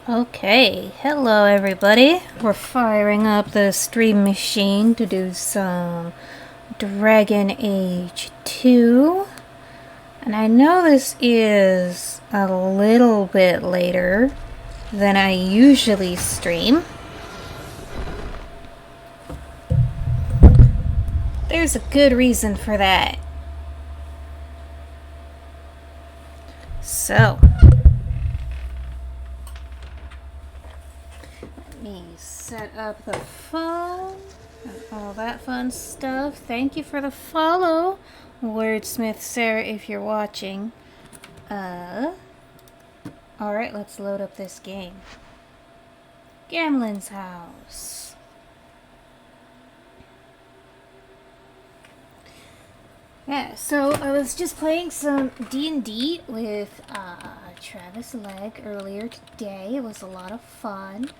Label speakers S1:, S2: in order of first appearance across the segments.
S1: Okay, hello everybody. We're firing up the stream machine to do some Dragon Age 2. And I know this is a little bit later than I usually stream. There's a good reason for that. So, let me set up the phone and all that fun stuff. Thank you for the follow, Wordsmith Sarah, if you're watching. Alright, let's load up this game. Gamlen's house. Yeah, so I was just playing some D&D with Travis Legg earlier today. It was a lot of fun.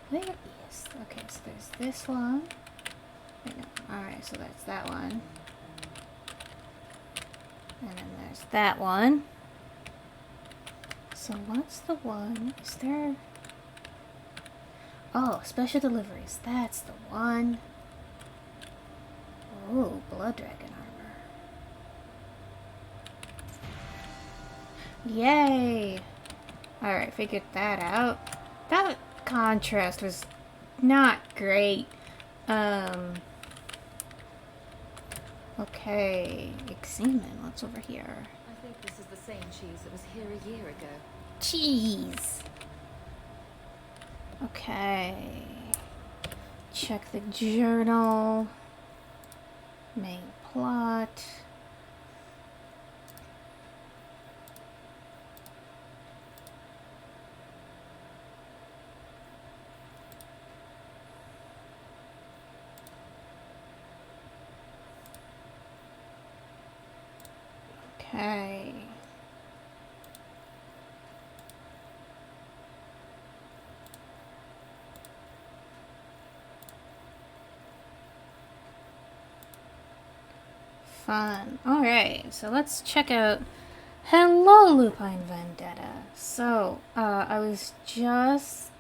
S1: Where is... Okay, so there's this one. Wait, no. Alright, so that's that one. And then there's that one. So what's the one? Is there... Oh, special deliveries. That's the one. Oh, blood dragon armor. Yay! Alright, figured that out. That contrast was not great. Okay. Examine what's over here.
S2: I think this is the same cheese that was here a year ago.
S1: Cheese! Okay. Check the journal. Main plot. Okay. Fun. Alright, so let's check out Hello Lupine Vendetta. So, I was just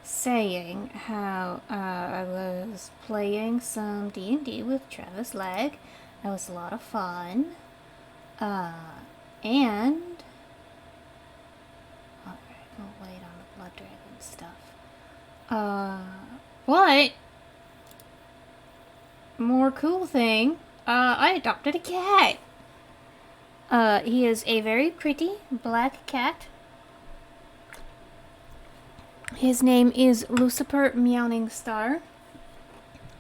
S1: saying how I was playing some D&D with Travis Legg. That was a lot of fun. And... Alright, we'll wait on the Blood Dragon stuff. But... More cool thing, I adopted a cat. He is a very pretty black cat. His name is Lucifer Meowing Star.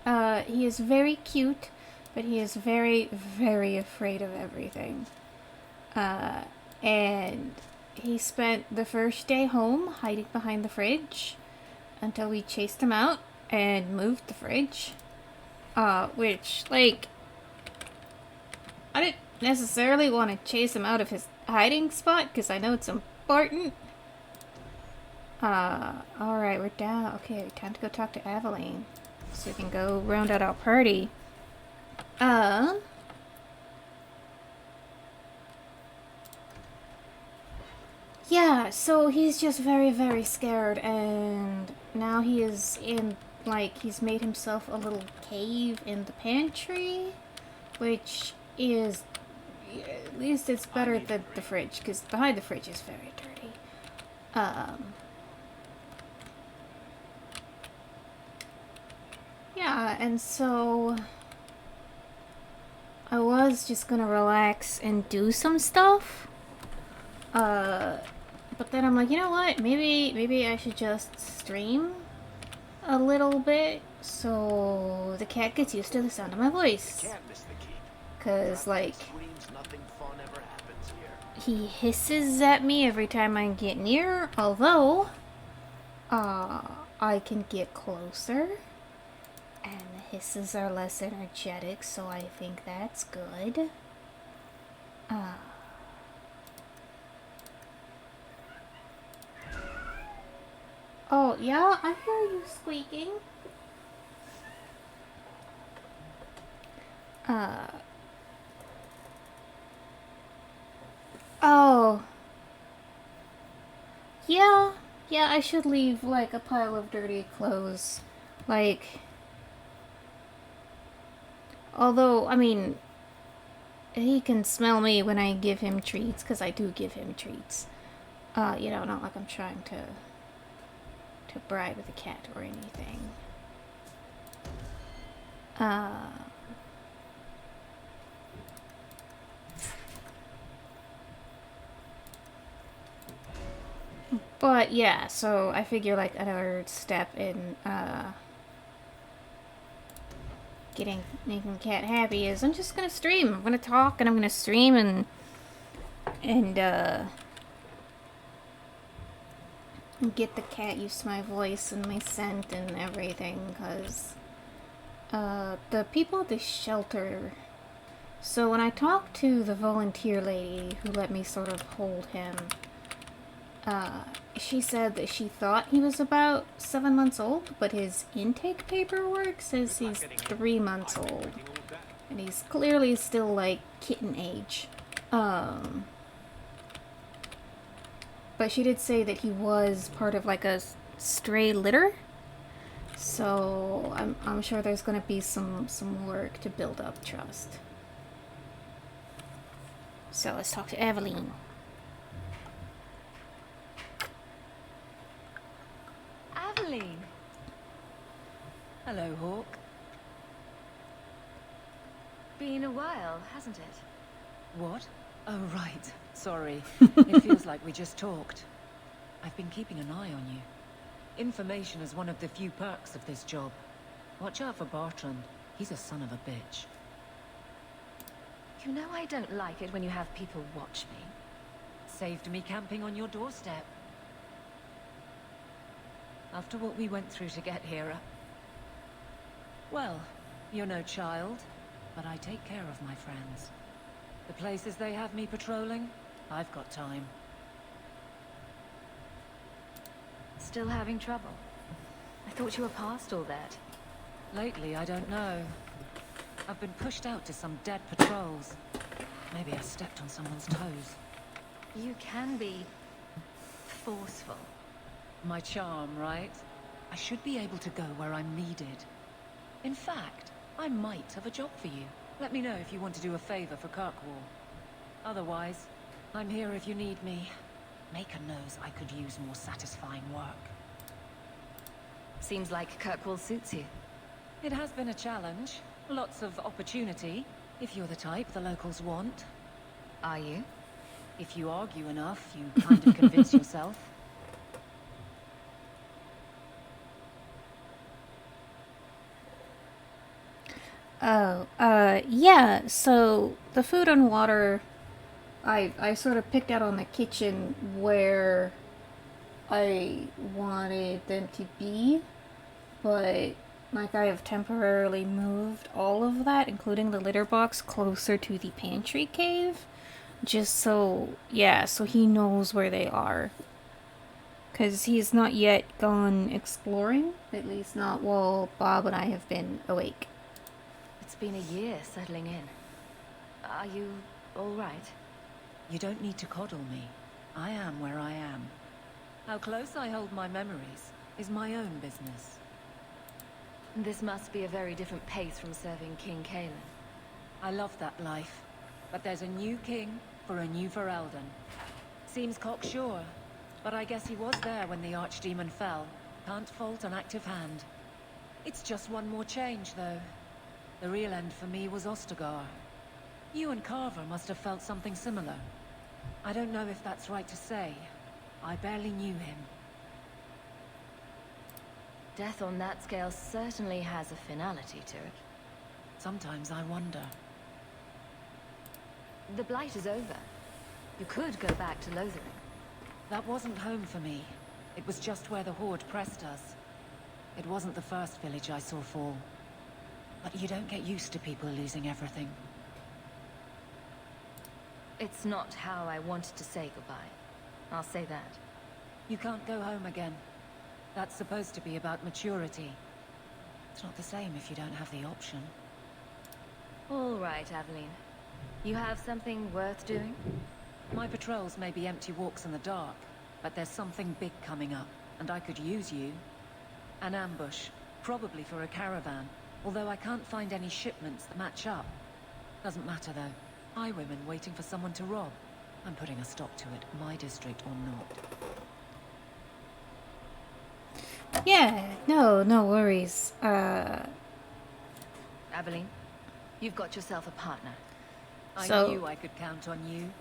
S1: He is very cute, but he is very, very afraid of everything. And he spent the first day home hiding behind the fridge until we chased him out and moved the fridge. Which, like, I didn't necessarily want to chase him out of his hiding spot, because I know it's important. Alright, we're down. Okay, time to go talk to Aveline, so we can go round out our party. Yeah, so he's just very, very scared, and now he is in, like, he's made himself a little cave in the pantry, which is, at least it's better than the fridge, because behind the fridge is very dirty. Yeah, and so I was just gonna relax and do some stuff. But then I'm like, you know what? Maybe I should just stream a little bit so the cat gets used to the sound of my voice. Cause like he hisses at me every time I get near, although I can get closer and the hisses are less energetic, so I think that's good. Oh, yeah, I hear you squeaking. Oh. Yeah, Yeah, I should leave, like, a pile of dirty clothes. Like... Although, I mean... He can smell me when I give him treats, because I do give him treats. You know, not like I'm trying to bribe the cat or anything. But yeah, so I figure like another step in making cat happy is I'm just gonna stream. I'm gonna talk and I'm gonna stream and get the cat used to my voice and my scent and everything, because the people at the shelter. So when I talked to the volunteer lady who let me sort of hold him, she said that she thought he was about 7 months old, but his intake paperwork says he's 3 months old. And he's clearly still, like, kitten age. But she did say that he was part of, like, a stray litter. So I'm sure there's gonna be some work to build up trust. So let's talk to Evelyn.
S2: Aveline!
S3: Hello, Hawk.
S2: Been a while, hasn't it?
S3: What? Oh, right. Sorry. It feels like we just talked. I've been keeping an eye on you. Information is one of the few perks of this job. Watch out for Bartrand. He's a son of a bitch.
S2: You know I don't like it when you have people watch me.
S3: Saved me camping on your doorstep. After what we went through to get here, well, you're no child, but I take care of my friends. The places they have me patrolling, I've got time.
S2: Still having trouble? I thought you were past all that.
S3: Lately, I don't know. I've been pushed out to some dead patrols. Maybe I stepped on someone's toes.
S2: You can be... forceful.
S3: My charm, right? I should be able to go where I'm needed. In fact, I might have a job for you. Let me know if you want to do a favor for Kirkwall. Otherwise, I'm here if you need me. Maker knows I could use more satisfying work.
S2: Seems like Kirkwall suits you.
S3: It has been a challenge. Lots of opportunity, if you're the type the locals want.
S2: Are you?
S3: If you argue enough, you kind of convince yourself.
S1: Oh, yeah, so the food and water, I sort of picked out on the kitchen where I wanted them to be, but like I have temporarily moved all of that, including the litter box, closer to the pantry cave, just so, yeah, so he knows where they are. Because he's not yet gone exploring, at least not while Bob and I have been awake.
S2: It's been a year settling in. Are you all right?
S3: You don't need to coddle me. I am where I am. How close I hold my memories is my own business.
S2: This must be a very different pace from serving King Cailan.
S3: I love that life, but there's a new king for a new Ferelden. Seems cocksure, but I guess he was there when the Archdemon fell. Can't fault an active hand. It's just one more change, though. The real end for me was Ostagar. You and Carver must have felt something similar. I don't know if that's right to say. I barely knew him.
S2: Death on that scale certainly has a finality to it.
S3: Sometimes I wonder.
S2: The Blight is over. You could go back to Lothering.
S3: That wasn't home for me. It was just where the Horde pressed us. It wasn't the first village I saw fall. But you don't get used to people losing everything.
S2: It's not how I wanted to say goodbye. I'll say that.
S3: You can't go home again. That's supposed to be about maturity. It's not the same if you don't have the option.
S2: All right, Aveline. You have something worth doing?
S3: My patrols may be empty walks in the dark, but there's something big coming up. and I could use you. An ambush, probably for a caravan, although I can't find any shipments that match up. Doesn't matter though. Highwaymen waiting for someone to rob. I'm putting a stop to it, my district or not.
S1: Yeah, no worries.
S2: Aveline, you've got yourself a partner.
S3: I
S1: So-
S3: knew I could count on you.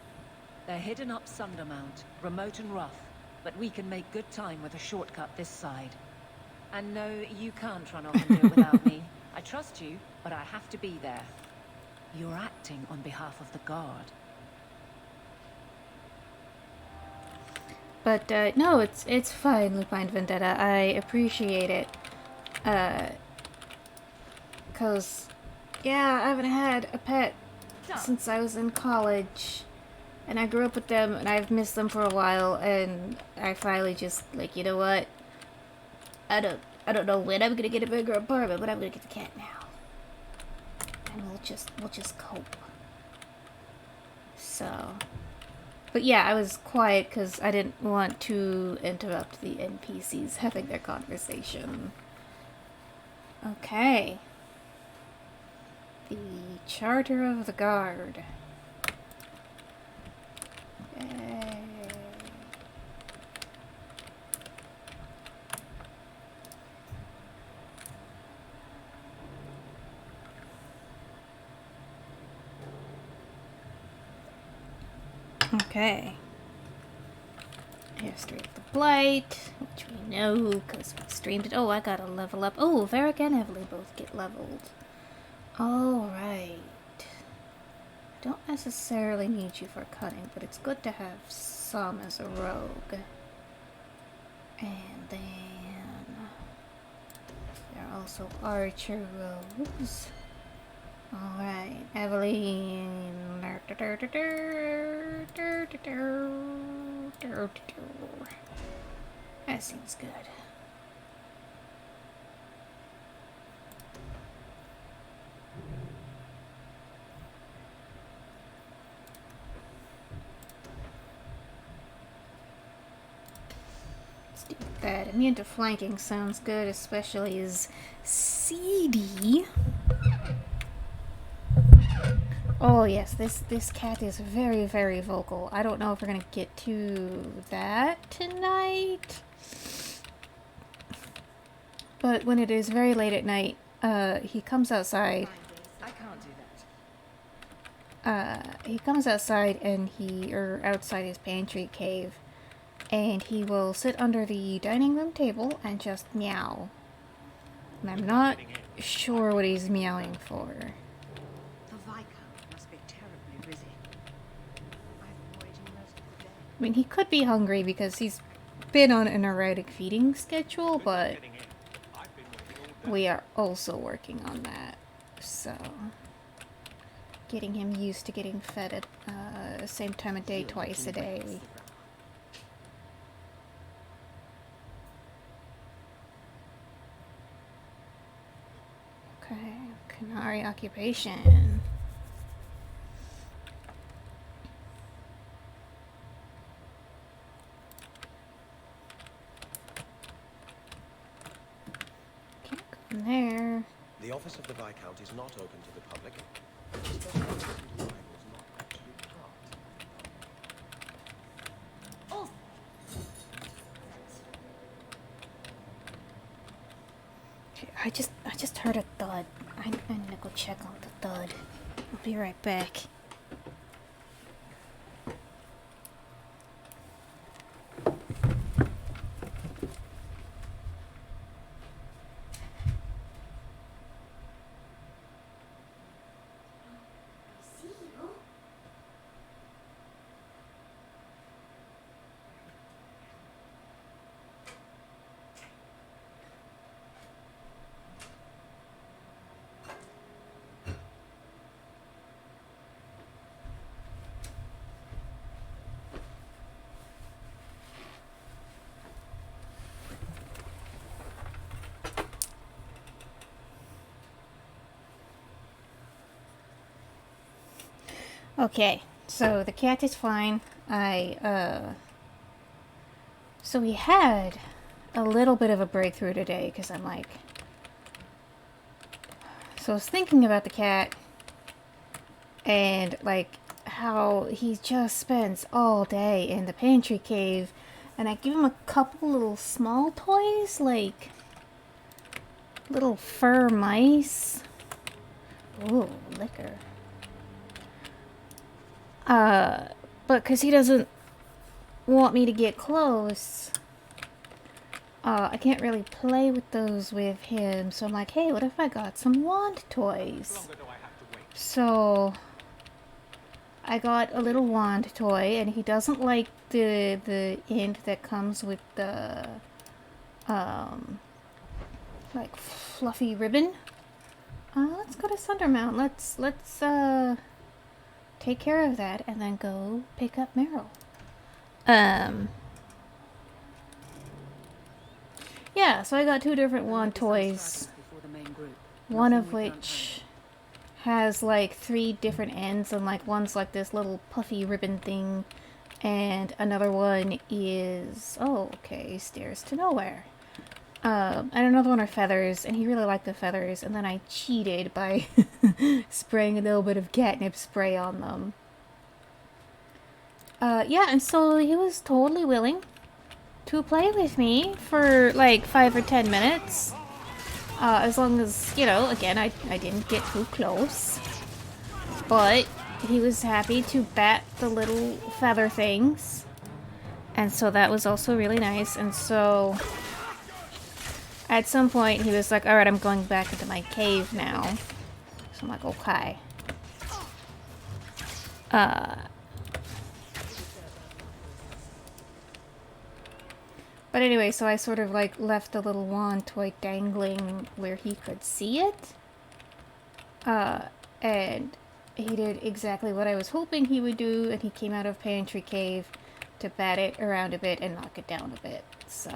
S3: They're hidden up Sundermount, remote and rough, but we can make good time with a shortcut this side. And no, you can't run off and do it without me. I trust you, but I have to be there. You're acting on behalf of the Guard.
S1: But no, it's fine, Lupine Vendetta. I appreciate it. 'Cause yeah, I haven't had a pet since I was in college, and I grew up with them, and I've missed them for a while, and I finally just like, you know what? I don't know when I'm gonna get a bigger apartment, but I'm gonna get the cat now, and we'll just cope. So. But yeah, I was quiet because I didn't want to interrupt the NPCs having their conversation. Okay. The Charter of the Guard. Yay. Okay. History of the Blight, which we know because we streamed it. Oh, I gotta level up. Oh, Varric and Evelyn both get leveled. Alright. I don't necessarily need you for cutting, but it's good to have some as a rogue. And then there are also archer rogues. Alright, Evelyn. That seems good. Let's do that. Immune to flanking sounds good, especially as CD. Oh yes, this cat is very, very vocal. I don't know if we're gonna get to that tonight. But when it is very late at night, he comes outside.
S3: I can't do that.
S1: He comes outside and outside his pantry cave, and he will sit under the dining room table and just meow. And I'm not sure what he's meowing for.
S4: The Viscount must be terribly busy. I've been waiting most of the day.
S1: I mean, he could be hungry because he's been on an erratic feeding schedule, but we are also working on that. So, getting him used to getting fed at the same time of day, twice a day. Okay, Canary occupation. Can't go in there.
S5: The office of the Viscount is not open to the public. Especially since the arrival is not actually part.
S1: I just heard a thud. I'm gonna go check on the thud. I'll be right back. Okay, so the cat is fine. So we had a little bit of a breakthrough today because I'm like... So I was thinking about the cat and like how he just spends all day in the pantry cave, and I give him a couple little small toys like little fur mice. Ooh, liquor. But because he doesn't want me to get close, I can't really play with those with him. So I'm like, hey, what if I got some wand toys? So I got a little wand toy, and he doesn't like the end that comes with the like fluffy ribbon. Let's go to Sundermount. Let's take care of that and then go pick up Meryl. Yeah, so I got 2 different wand toys. One of which has like 3 different ends, and like one's like this little puffy ribbon thing, and another one is, oh, okay, stairs to nowhere. And another one are feathers, and he really liked the feathers, and then I cheated by spraying a little bit of catnip spray on them. Yeah, and so he was totally willing to play with me for like 5 or 10 minutes. As long as, you know, again, I didn't get too close. But he was happy to bat the little feather things. And so that was also really nice. And so at some point he was like, alright, I'm going back into my cave now. So I'm like, okay. But anyway, so I sort of like left the little wand toy dangling where he could see it. And he did exactly what I was hoping he would do, and he came out of Pantry Cave to bat it around a bit and knock it down a bit, so...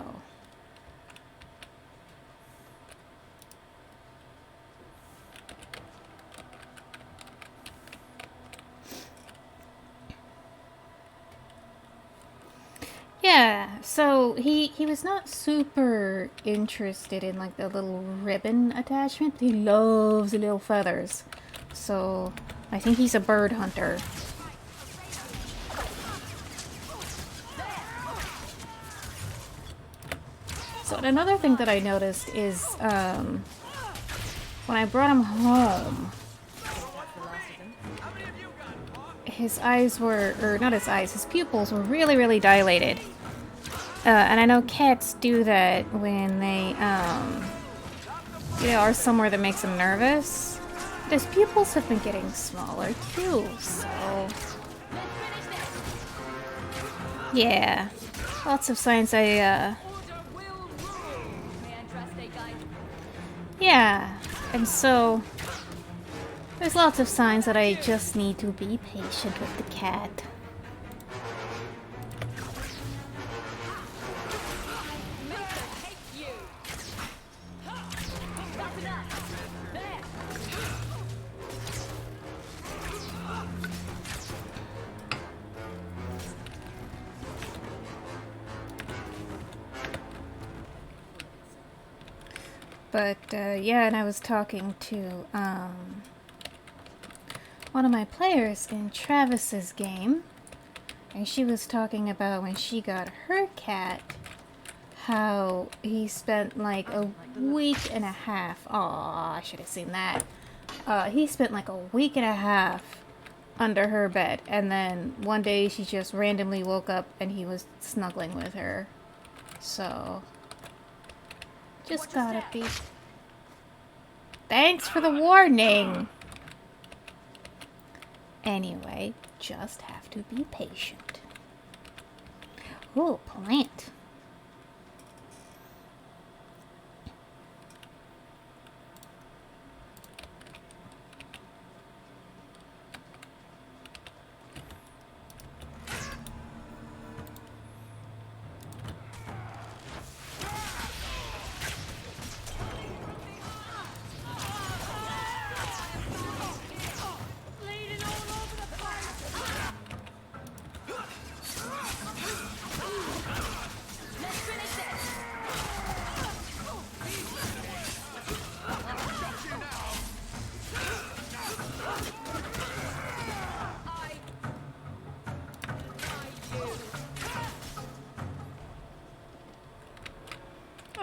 S1: Yeah, so he was not super interested in like the little ribbon attachment. He loves the little feathers. So I think he's a bird hunter. So another thing that I noticed is when I brought him home, his eyes were, or not his eyes, his pupils were really, really dilated. And I know cats do that when they, you know, are somewhere that makes them nervous. But his pupils have been getting smaller too, so... Yeah. Lots of signs Yeah. And so... There's lots of signs that I just need to be patient with the cat. But, yeah, and I was talking to, one of my players in Travis's game, and she was talking about when she got her cat, how he spent like a week and a half. Aw, I should have seen that. He spent like a week and a half under her bed, and then one day she just randomly woke up and he was snuggling with her. So, just gotta be... Thanks for the warning! Anyway, just have to be patient. Ooh, plant.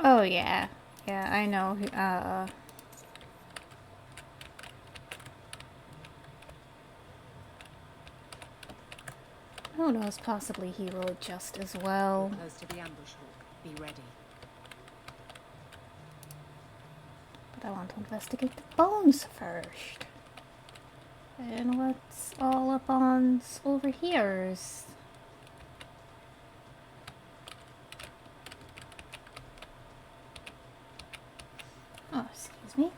S1: Oh yeah. Yeah, I know. Who knows, possibly he will adjust as well.
S3: We're close to the ambush hawk. Be ready.
S1: But I want to investigate the bones first. And what's all up on over here? Oh, excuse me.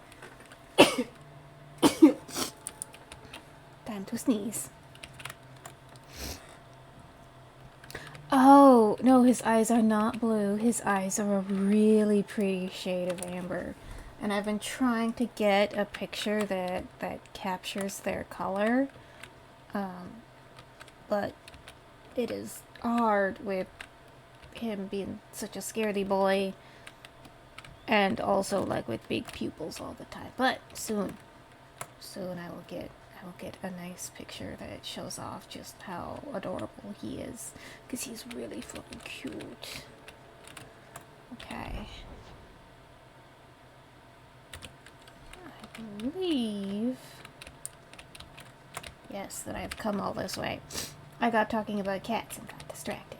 S1: Time to sneeze. Oh, no, his eyes are not blue. His eyes are a really pretty shade of amber. And I've been trying to get a picture that captures their color. But it is hard with him being such a scaredy boy. And also like with big pupils all the time. But soon I will get a nice picture that shows off just how adorable he is, because he's really flippin' cute. Okay. I believe, yes, that I've come all this way. I got talking about cats and got distracted.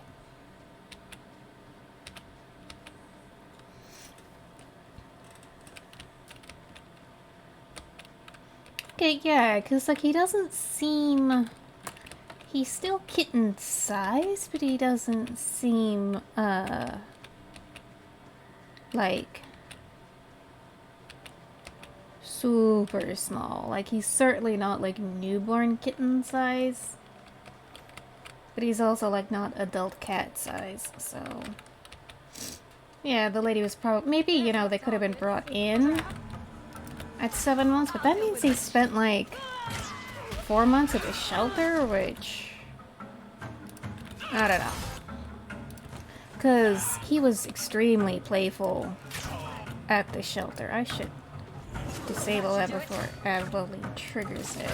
S1: Okay, yeah, because, like, he doesn't seem... He's still kitten size, but he doesn't seem, like, super small. Like, he's certainly not, like, newborn kitten size. But he's also, like, not adult cat size, so... Yeah, the lady was probably... Maybe, you know, they could have been brought in at 7 months, but that means he spent like 4 months at the shelter, which I don't know, because he was extremely playful at the shelter. I should disable that before Avalone triggers it.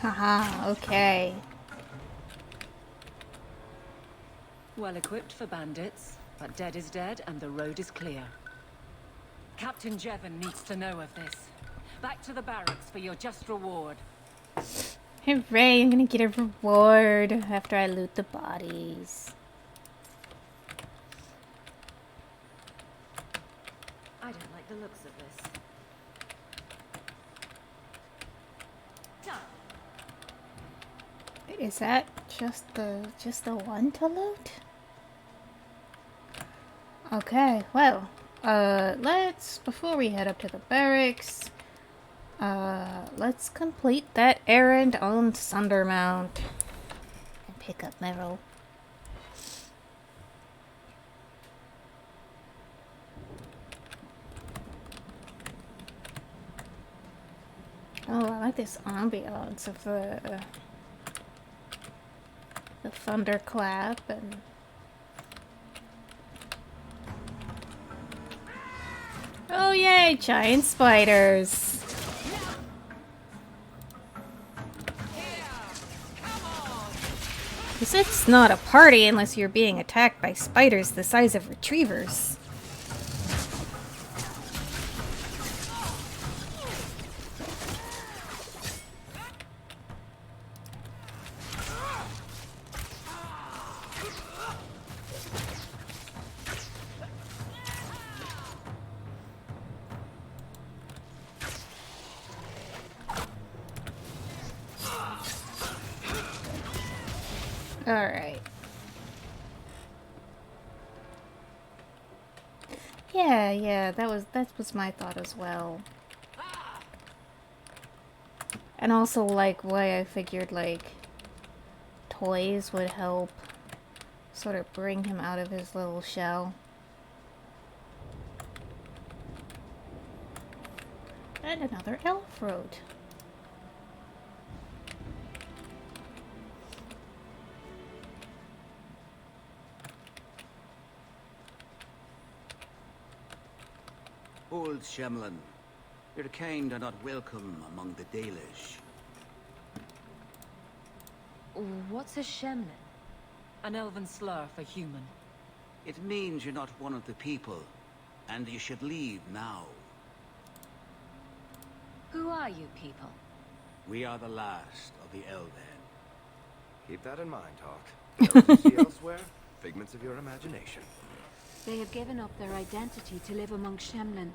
S1: Haha, okay.
S3: Well equipped for bandits, but dead is dead and the road is clear. Captain Jevon needs to know of this. Back to the barracks for your just reward.
S1: Hooray, I'm gonna get a reward after I loot the bodies.
S2: I don't like the looks of this.
S1: Is that just the one to loot? Okay, well, let's, before we head up to the barracks, let's complete that errand on Sundermount and pick up Merrill. Oh, I like this ambiance of the thunderclap and oh yay, giant spiders. Because it's not a party unless you're being attacked by spiders the size of retrievers. Alright. Yeah, that was my thought as well. And also, like, why I figured, like, toys would help sort of bring him out of his little shell. And another elf road.
S6: Old Shemlin, your kind are not welcome among the Dalish.
S2: What's a Shemlin?
S3: An elven slur for human.
S6: It means you're not one of the people, and you should leave now.
S2: Who are you people?
S6: We are the last of the Elven.
S5: Keep that in mind, Hawk. Those you see elsewhere, figments of your imagination.
S7: They have given up their identity to live among Shemlin.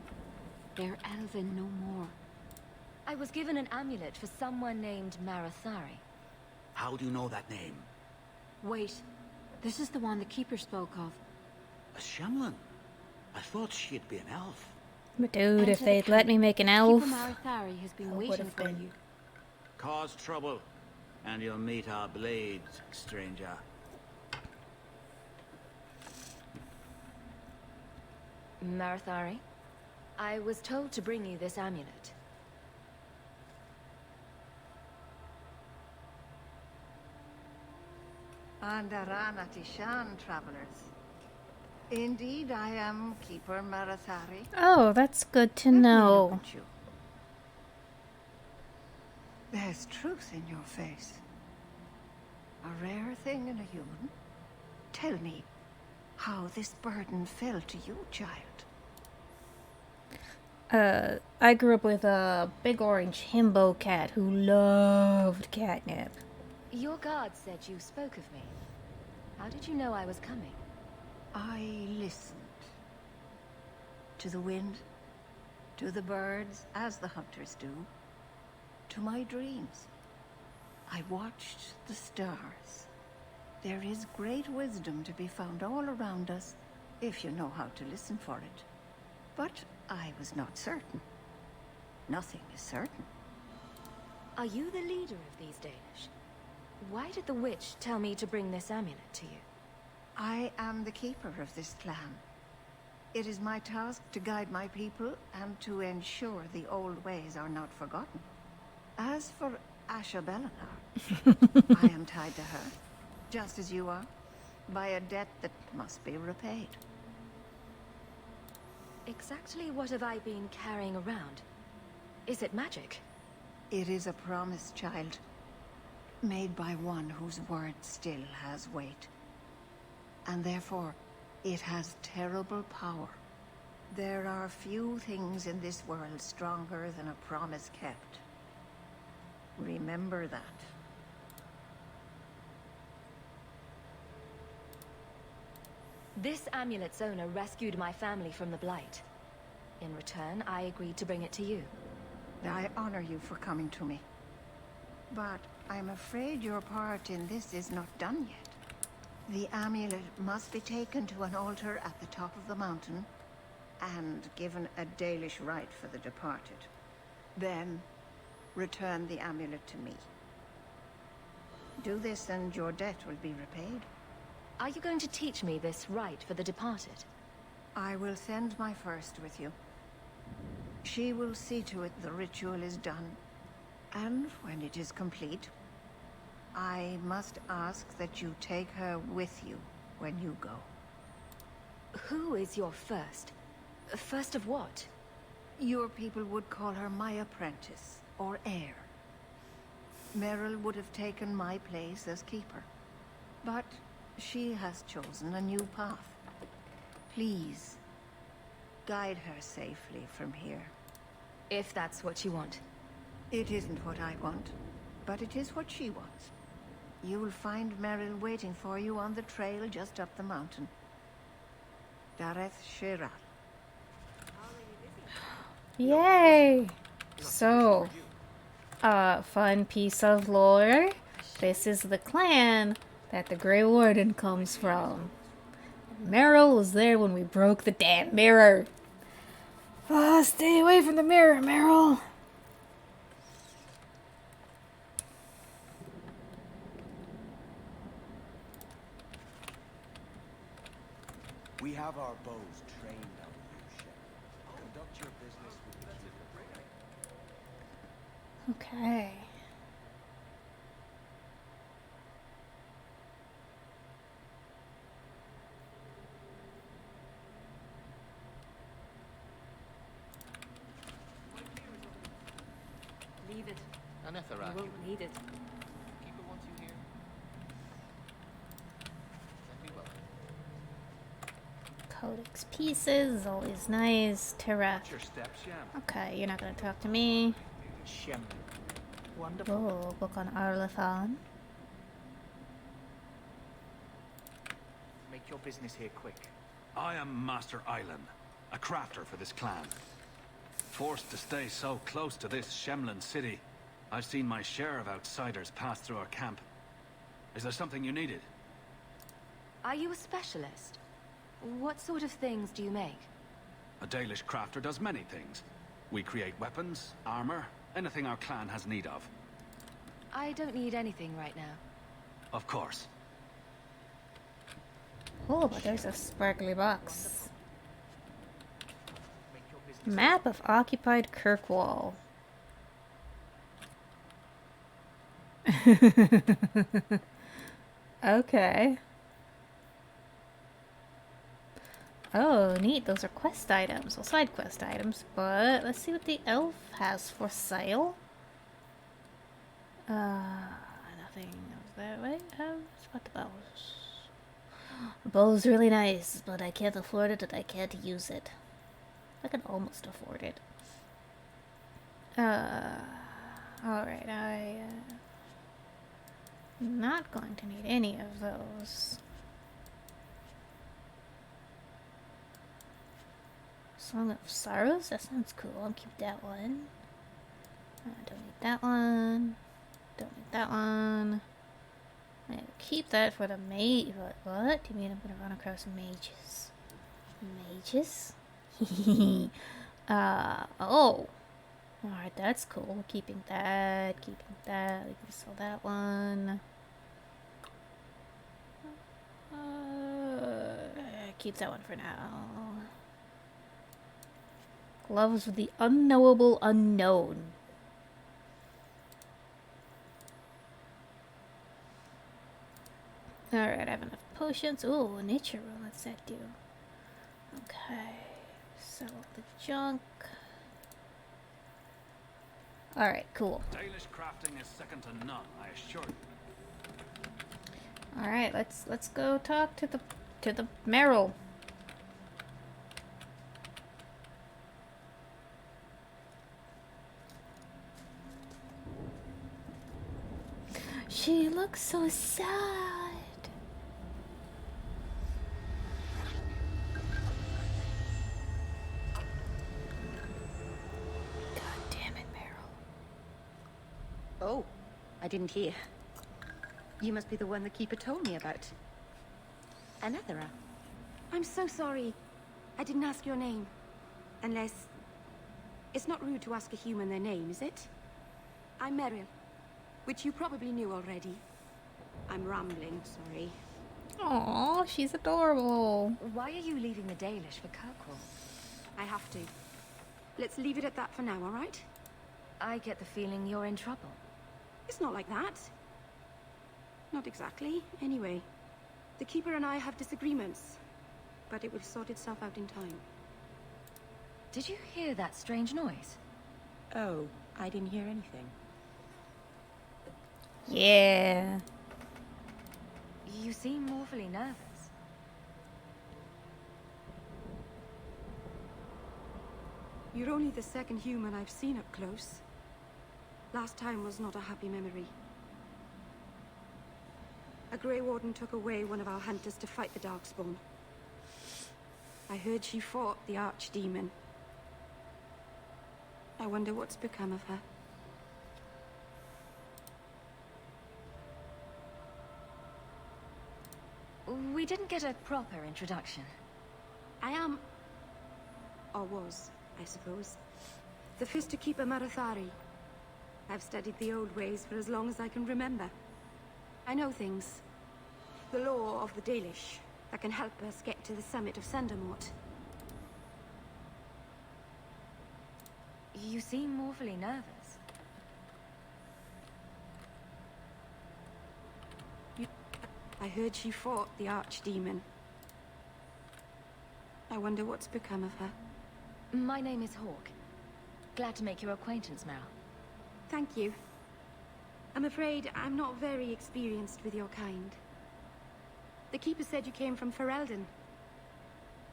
S7: They're elven no more.
S2: I was given an amulet for someone named Marathari.
S6: How do you know that name?
S7: Wait, this is the one the Keeper spoke of.
S6: A Shemlin? I thought she'd be an elf.
S1: But dude, if
S7: Enter the
S1: they'd let
S7: camp.
S1: me make an elf,
S7: Keeper Marathari has been
S1: I
S7: waiting
S1: would've
S7: for
S1: been.
S7: you.
S6: Cause trouble, and you'll meet our blades, stranger.
S2: Marathari? I was told to bring you this amulet.
S4: Andarana Tishan, travelers. Indeed, I am Keeper Marathari.
S1: oh, that's good to
S4: Let me
S1: know.
S4: look at you. There's truth in your face. A rare thing in a human. Tell me how this burden fell to you, child.
S1: I grew up with a big orange himbo cat who loved catnip.
S2: Your guard said you spoke of me. How did you know I was coming?
S4: I listened. To the wind, to the birds, as the hunters do, to my dreams. I watched the stars. There is great wisdom to be found all around us, if you know how to listen for it. But I was not certain. Nothing is certain.
S2: Are you the leader of these Danish? Why did the witch tell me to bring this amulet to you?
S4: I am the keeper of this clan. It is my task to guide my people and to ensure the old ways are not forgotten. As for Asha Belenar, I am tied to her, just as you are, by a debt that must be repaid.
S2: Exactly what have I been carrying around? Is it magic?
S4: It is a promise, child, made by one whose word still has weight. And therefore, it has terrible power. There are few things in this world stronger than a promise kept. Remember that.
S2: This amulet's owner rescued my family from the Blight. In return, I agreed to bring it to you.
S4: I honor you for coming to me. But I'm afraid your part in this is not done yet. The amulet must be taken to an altar at the top of the mountain and given a Dalish rite for the departed. Then, return the amulet to me. Do this and your debt will be repaid.
S2: Are you going to teach me this rite for the departed?
S4: I will send my first with you. She will see to it the ritual is done. And when it is complete, I must ask that you take her with you when you go.
S2: Who is your first? First of what?
S4: Your people would call her my apprentice, or heir. Meryl would have taken my place as keeper. But she has chosen a new path. Please, guide her safely from here.
S2: If that's what you want.
S4: It isn't what I want, but it is what she wants. You will find Meryl waiting for you on the trail just up the mountain. Dareth Shiral.
S1: Yay! So, fun piece of lore. This is the clan that the Grey Warden comes from. Meryl was there when we broke the damn mirror. Stay away from the mirror, Meryl.
S5: have our bows trained on you, Shep. Conduct your business with the keeper.
S1: Okay.
S2: Leave it.
S8: Anethera,
S2: You won't need it.
S8: keeper wants you here. Then be welcome.
S1: Codex pieces, always nice. Terra.
S6: Watch your steps, Sham.
S1: Okay, you're not gonna talk to me.
S6: Shemlin. Wonderful.
S1: Oh, book on Arlathan.
S8: Make your business here quick.
S6: I am Master Island, a crafter for this clan. Forced to stay so close to this Shemlin city, I've seen my share of outsiders pass through our camp. Is there something you needed?
S2: Are you a specialist? What sort of things do you make?
S6: A Dalish crafter does many things. We create weapons, armor, anything our clan has need of.
S2: I don't need anything right now.
S6: Of course.
S1: Oh, but there's a sparkly box.
S8: Make your business
S1: Map of occupied Kirkwall. Okay. Oh, neat. Those are quest items. Well, side quest items. But let's see what the elf has for sale. Nothing of that. Wait, what the bows? The bow's really nice, but I can't afford it and I can't use it. I can almost afford it. Alright, not going to need any of those. Song of Sorrows? That sounds cool. I'll keep that one. Don't need that one. Don't need that one. I will keep that for the mage. What? Do you mean I'm gonna run across mages? Mages? Oh. Alright, that's cool. Keeping that. Keeping that. We can sell that one. Keep that one for now. Gloves with the unknowable unknown. Alright, I have enough potions. Ooh, nature room. What's that do? Okay. Sell the junk. Alright, cool.
S6: Dalish crafting is second to none, I assure you.
S1: Alright, let's go talk to the Meryl. She looks so sad. God damn it, Meryl.
S4: Oh, I didn't hear. You must be the one the keeper told me about. Anethera.
S7: I'm so sorry. I didn't ask your name. Unless... It's not rude to ask a human their name, is it? I'm Meryl, which you probably knew already. I'm rambling, sorry.
S1: Aw, she's adorable.
S2: Why are you leaving the Dalish for Kirkwall?
S7: I have to. Let's leave it at that for now, all right?
S2: I get the feeling you're in trouble.
S7: It's not like that. Not exactly, anyway. The Keeper and I have disagreements, but it will sort itself out in time.
S2: Did you hear that strange noise?
S4: Oh, I didn't hear anything.
S1: Yeah.
S2: You seem awfully nervous.
S7: You're only the second human I've seen up close. Last time was not a happy memory. A Grey Warden took away one of our hunters to fight the Darkspawn. I heard she fought the Archdemon. I wonder what's become of her.
S2: We didn't get a proper introduction.
S7: I am... or was, I suppose. The Fister Keeper Marathari. I've studied the old ways for as long as I can remember. I know things. The law of the Dalish. that can help us get to the summit of Sundermort.
S2: You seem awfully nervous.
S7: I heard she fought the Archdemon. I wonder what's become of her.
S2: My name is Hawke. Glad to make your acquaintance, Meryl.
S7: Thank you. I'm afraid I'm not very experienced with your kind. The Keeper said you came from Ferelden.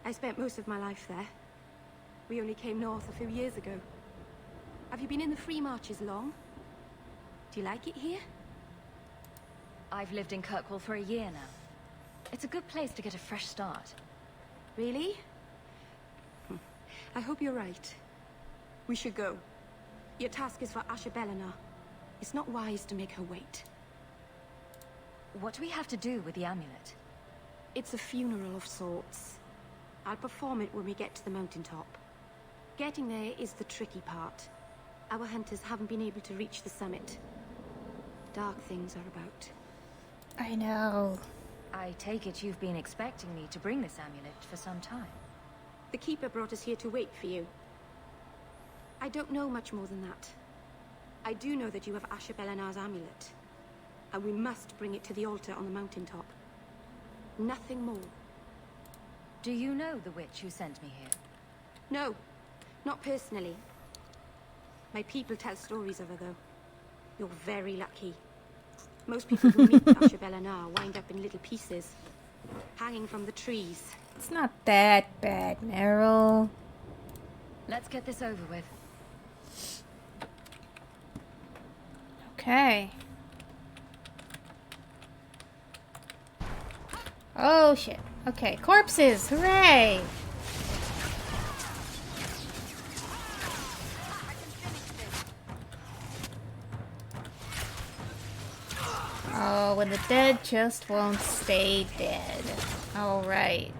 S7: I spent most of my life there. We only came north a few years ago. Have you been in the Free Marches long? Do you like it here?
S2: I've lived in Kirkwall for a year now. It's a good place to get a fresh start.
S7: Really? I hope you're right. We should go. Your task is for Asher Bellinar. It's not wise to make her wait.
S2: What do we have to do with the amulet?
S7: It's a funeral of sorts. I'll perform it when we get to the mountaintop. Getting there is the tricky part. Our hunters haven't been able to reach the summit. Dark things are about.
S1: I know.
S2: I take it you've been expecting me to bring this amulet for some time.
S7: The Keeper brought us here to wait for you. I don't know much more than that. I do know that you have Asher Bellinar's amulet, and we must bring it to the altar on the mountaintop. Nothing more.
S2: Do you know the witch who sent me here?
S7: No, not personally. My people tell stories of her, though. You're very lucky. Most people who meet Asher Bellinar wind up in little pieces, hanging from the trees.
S1: It's not that bad, Meryl.
S2: Let's get this over with.
S1: Okay. Oh shit. Okay, corpses! Hooray! Oh, when the dead just won't stay dead. Alright.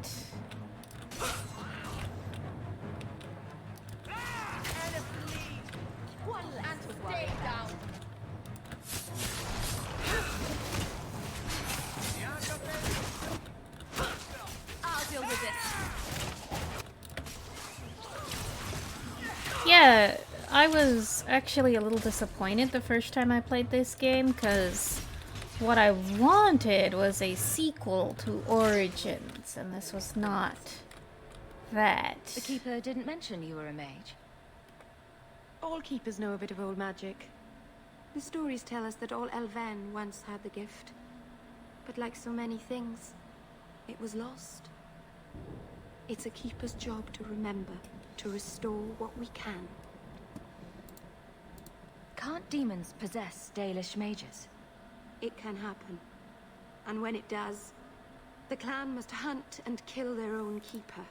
S1: Yeah, I was actually a little disappointed the first time I played this game, because what I wanted was a sequel to Origins, and this was not that.
S2: The Keeper didn't mention you were a mage.
S7: All Keepers know a bit of old magic. The stories tell us that all Elven once had the gift. But like so many things, it was lost. It's a Keeper's job to remember, to restore what we can.
S2: Can't demons possess Dalish mages?
S7: It can happen. And when it does, the clan must hunt and kill their own Keeper.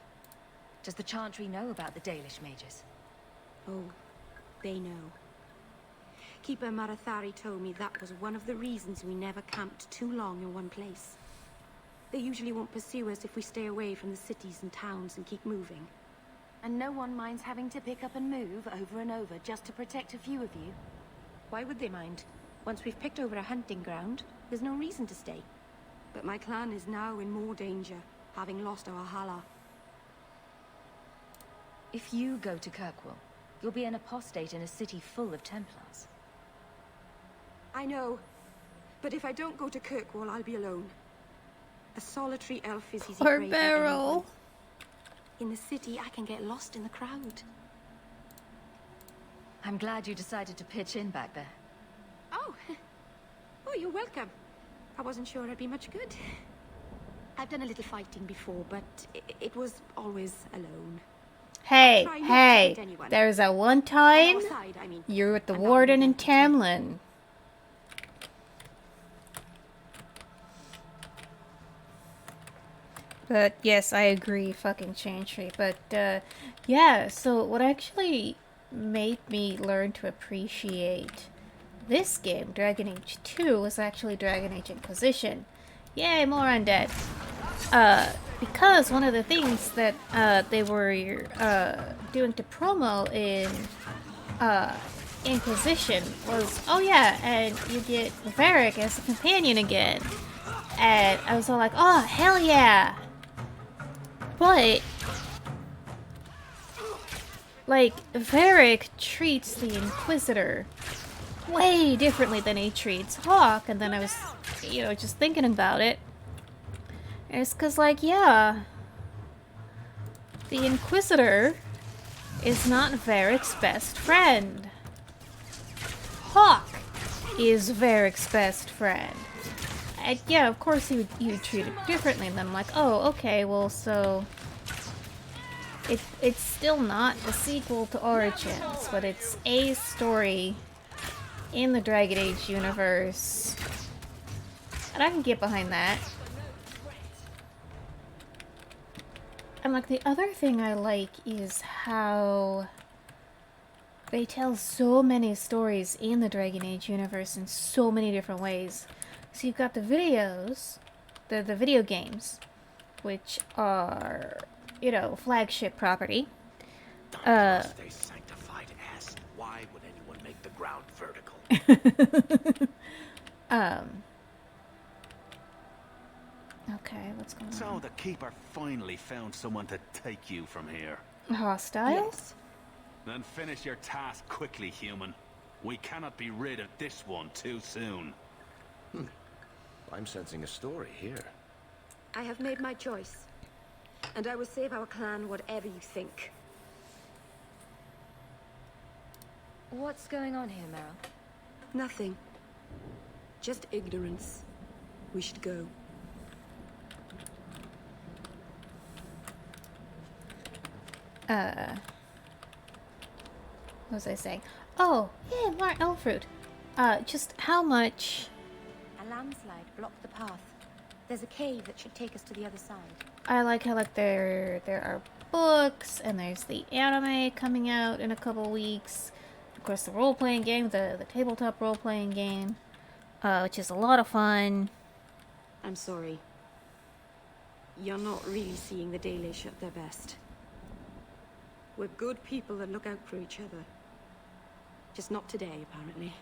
S2: Does the Chantry know about the Dalish mages?
S7: Oh, they know. Keeper Marathari told me that was one of the reasons we never camped too long in one place. They usually won't pursue us if we stay away from the cities and towns and keep moving. And no one minds having to pick up and move over and over just to protect a few of you. Why would they mind? Once we've picked over a hunting ground, there's no reason to stay. But my clan is now in more danger, having lost our Hala.
S2: If you go to Kirkwall, you'll be an apostate in a city full of Templars.
S7: I know. But if I don't go to Kirkwall, I'll be alone. A solitary elf is easy
S1: Poor
S7: prey for anyone.
S1: Beryl.
S7: In the city, I can get lost in the crowd.
S2: I'm glad you decided to pitch in back there.
S7: Oh, oh, you're welcome. I wasn't sure I'd be much good. I've done a little fighting before, but it was always alone.
S1: Hey,
S7: Try not to
S1: hey,
S7: hit anyone.
S1: there's that one
S7: On
S1: time
S7: our side, I mean.
S1: you're with the
S7: And that
S1: Warden
S7: would
S1: in
S7: be
S1: Tamlin. But yes, I agree, fucking Chantry. But yeah, so what actually made me learn to appreciate this game, Dragon Age 2, was actually Dragon Age Inquisition. Yay, more undead. Because one of the things that they were doing to promo in Inquisition was, oh yeah, and you get Varric as a companion again. And I was all like, oh, hell yeah! But like, Varric treats the Inquisitor way differently than he treats Hawke, and then I was, you know, just thinking about it. And it's because, like, yeah, the Inquisitor is not Varric's best friend. Hawke is Varric's best friend. And yeah, of course you would treat it differently, and then I'm like, oh, okay, well, so it's still not a sequel to Origins, but it's a story in the Dragon Age universe. And I can get behind that. And like, the other thing I like is how they tell so many stories in the Dragon Age universe in so many different ways. So you've got the videos, the video games, which are, you know, flagship property.
S5: Don't stay sanctified ass. Why would anyone make the ground vertical?
S1: Okay, what's going
S6: So
S1: on?
S6: the Keeper finally found someone to take you from here.
S1: Hostiles?
S6: Then finish your task quickly, human. We cannot be rid of this one too soon.
S5: I'm sensing a story here.
S7: I have made my choice. And I will save our clan whatever you think.
S2: What's going on here, Meryl?
S7: Nothing. Just ignorance. We should go.
S1: What was I saying? Oh, yeah, more elf fruit. Just how much...
S9: A landslide blocked the path. There's a cave that should take us to the other side.
S1: I like how, like, there are books, and there's the anime coming out in a couple weeks. Of course, the role-playing game, the tabletop role-playing game, which is a lot of fun.
S7: I'm sorry. You're not really seeing the Dalish at their best. We're good people that look out for each other. Just not today, apparently.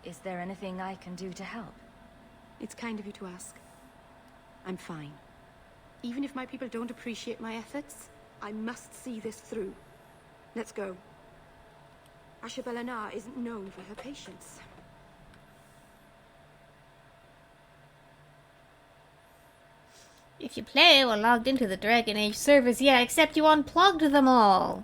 S2: Is there anything I can do to help?
S7: It's kind of you to ask. I'm fine. Even if my people don't appreciate my efforts, I must see this through. Let's go. Asha Belenar isn't known for her patience.
S1: If you play or logged into the Dragon Age servers, yeah, except you unplugged them all.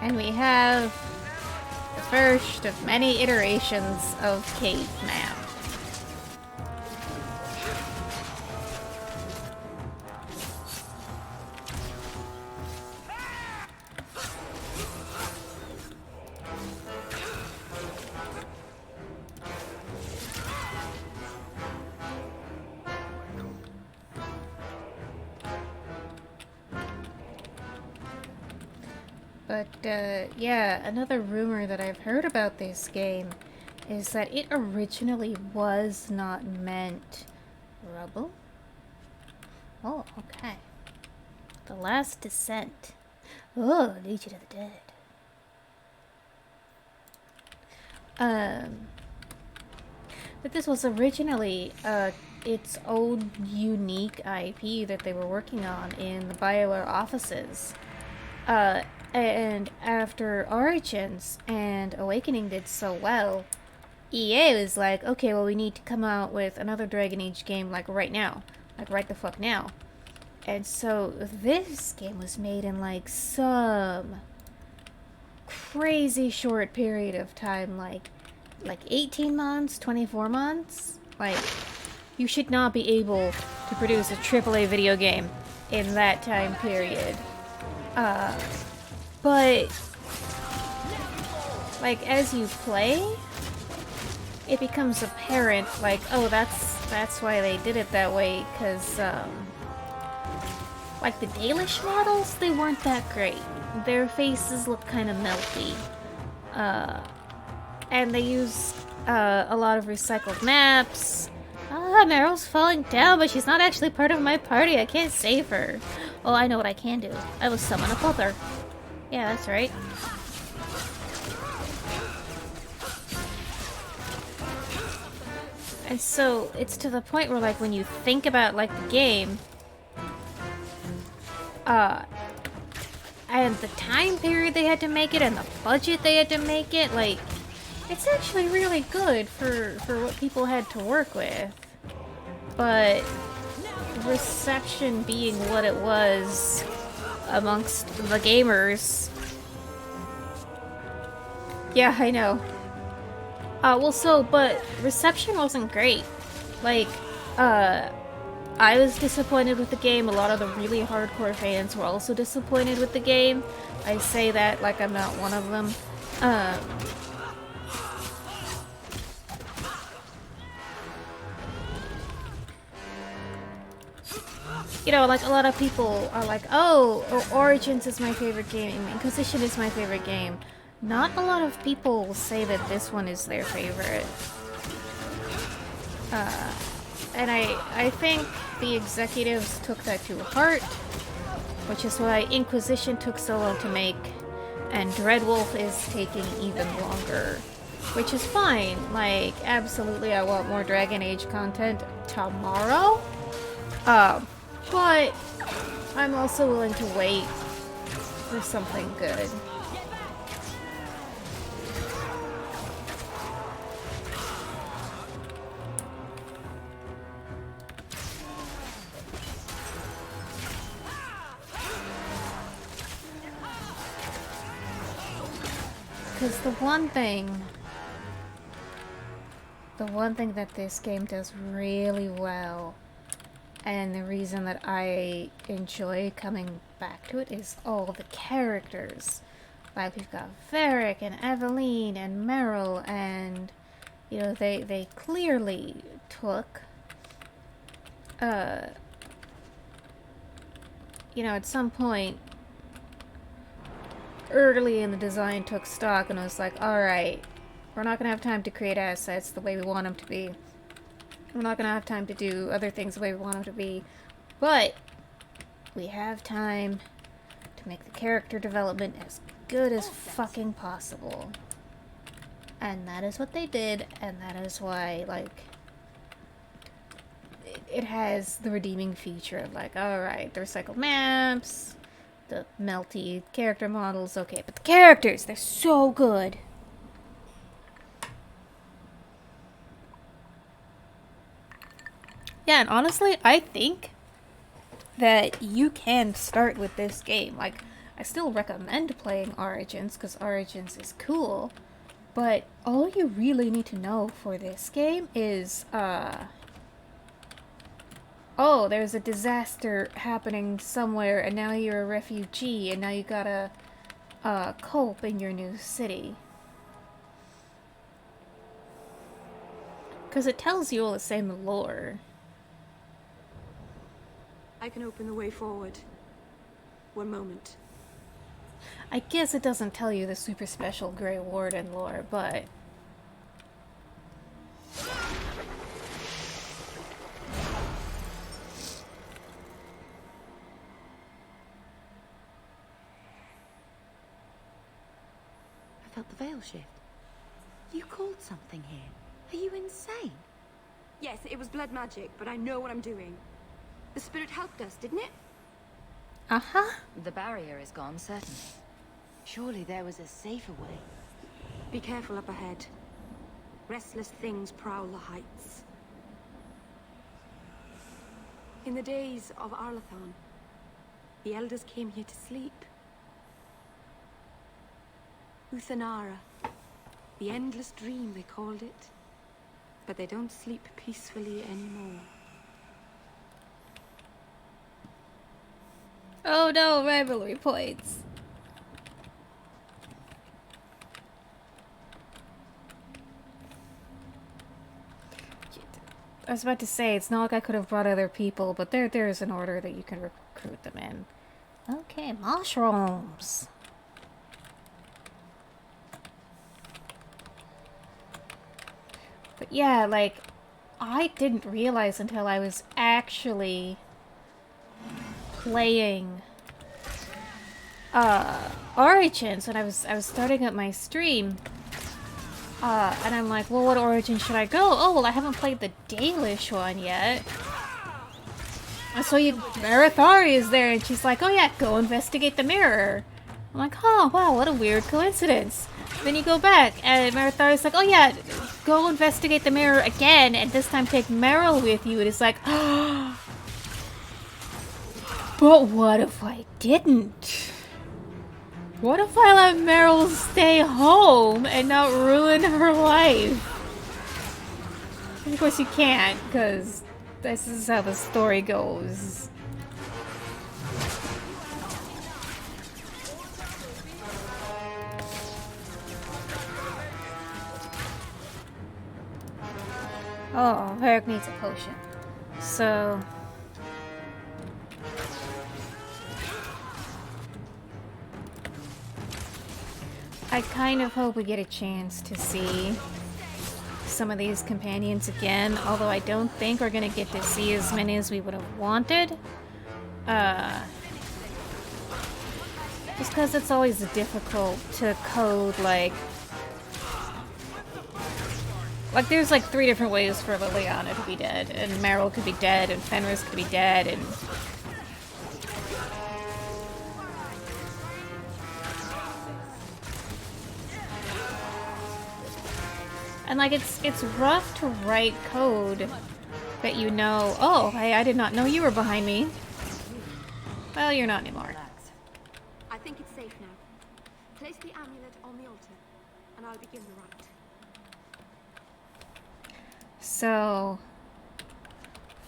S1: And we have the first of many iterations of Cave Map. But, yeah, another rumor that I've heard about this game is that it originally was not meant... Rubble? Oh, okay. The Last Descent. Oh, Legion of the Dead. But this was originally, its own unique IP that they were working on in the BioWare offices. And after Origins and Awakening did so well, EA was like, okay, well, we need to come out with another Dragon Age game, like, right now. Like, right the fuck now. And so, this game was made in, like, some crazy short period of time, like 18 months, 24 months? Like, you should not be able to produce a AAA video game in that time period. But, like, as you play, it becomes apparent, like, oh, that's why they did it that way, because, like, the Dalish models, they weren't that great. Their faces look kind of melty. and they use a lot of recycled maps. Ah, Meryl's falling down, but she's not actually part of my party. I can't save her. Oh, I know what I can do. I will summon a Pulper. Yeah, that's right. And so, it's to the point where, like, when you think about, like, the game, and the time period they had to make it, and the budget they had to make it, like, it's actually really good for what people had to work with. But reception being what it was amongst the gamers. Yeah, I know. But reception wasn't great. Like, I was disappointed with the game. A lot of the really hardcore fans were also disappointed with the game. I say that like I'm not one of them. You know, like, a lot of people are like, oh, Origins is my favorite game, Inquisition is my favorite game. Not a lot of people say that this one is their favorite. And I think the executives took that to heart, which is why Inquisition took so long to make, and Dreadwolf is taking even longer. Which is fine. Like, absolutely I want more Dragon Age content tomorrow. But I'm also willing to wait for something good. Because the one thing that this game does really well, and the reason that I enjoy coming back to it, is all the characters. Like, we've got Varric and Eveline and Meryl, and, you know, they clearly took, you know, at some point, early in the design, took stock and was like, alright, we're not gonna have time to create assets the way we want them to be. We're not gonna have time to do other things the way we want them to be, but we have time to make the character development as good as fucking possible. And that is what they did, and that is why, like, it has the redeeming feature of, like, alright, the recycled maps, the melty character models, okay, but the characters, they're so good. Yeah, and honestly, I think that you can start with this game. Like, I still recommend playing Origins, because Origins is cool, but all you really need to know for this game is, oh, there's a disaster happening somewhere, and now you're a refugee, and now you gotta, cope in your new city. Because it tells you all the same lore.
S7: I can open the way forward. One moment.
S1: I guess it doesn't tell you the super special Grey Warden lore, but...
S9: I felt the veil shift. You called something here. Are you insane?
S7: Yes, it was blood magic, but I know what I'm doing. The spirit helped us, didn't it?
S1: Uh-huh.
S3: The barrier is gone, certainly.
S9: Surely there was a safer way.
S7: Be careful up ahead. Restless things prowl the heights. In the days of Arlathan, the elders came here to sleep. Uthanara. The endless dream, they called it. But they don't sleep peacefully anymore.
S1: Oh no, rivalry points. I was about to say, it's not like I could have brought other people, but there's an order that you can recruit them in. Okay, mushrooms. But yeah, like, I didn't realize until I was actually playing Origins when I was starting up my stream. And I'm like, well, what Origin should I go? Oh, well, I haven't played the Dalish one yet. So Marithari is there, and she's like, oh yeah, go investigate the mirror. I'm like, oh, wow, what a weird coincidence. Then you go back, and Marithari's like, oh yeah, go investigate the mirror again, and this time take Meryl with you. And it's like, oh, but what if I didn't? What if I let Meryl stay home and not ruin her life? Of course you can't, because this is how the story goes. Oh, Varric needs a potion. So... I kind of hope we get a chance to see some of these companions again, although I don't think we're gonna get to see as many as we would have wanted. Just because it's always difficult to code, like there's like 3 different ways for Liliana to be dead, and Meryl could be dead, and Fenris could be dead, and... And like, it's rough to write code that you know, oh, I did not know you were behind me. Well, you're not anymore.
S7: I think it's safe now. Place the amulet on the altar, and I'll begin the rite.
S1: So,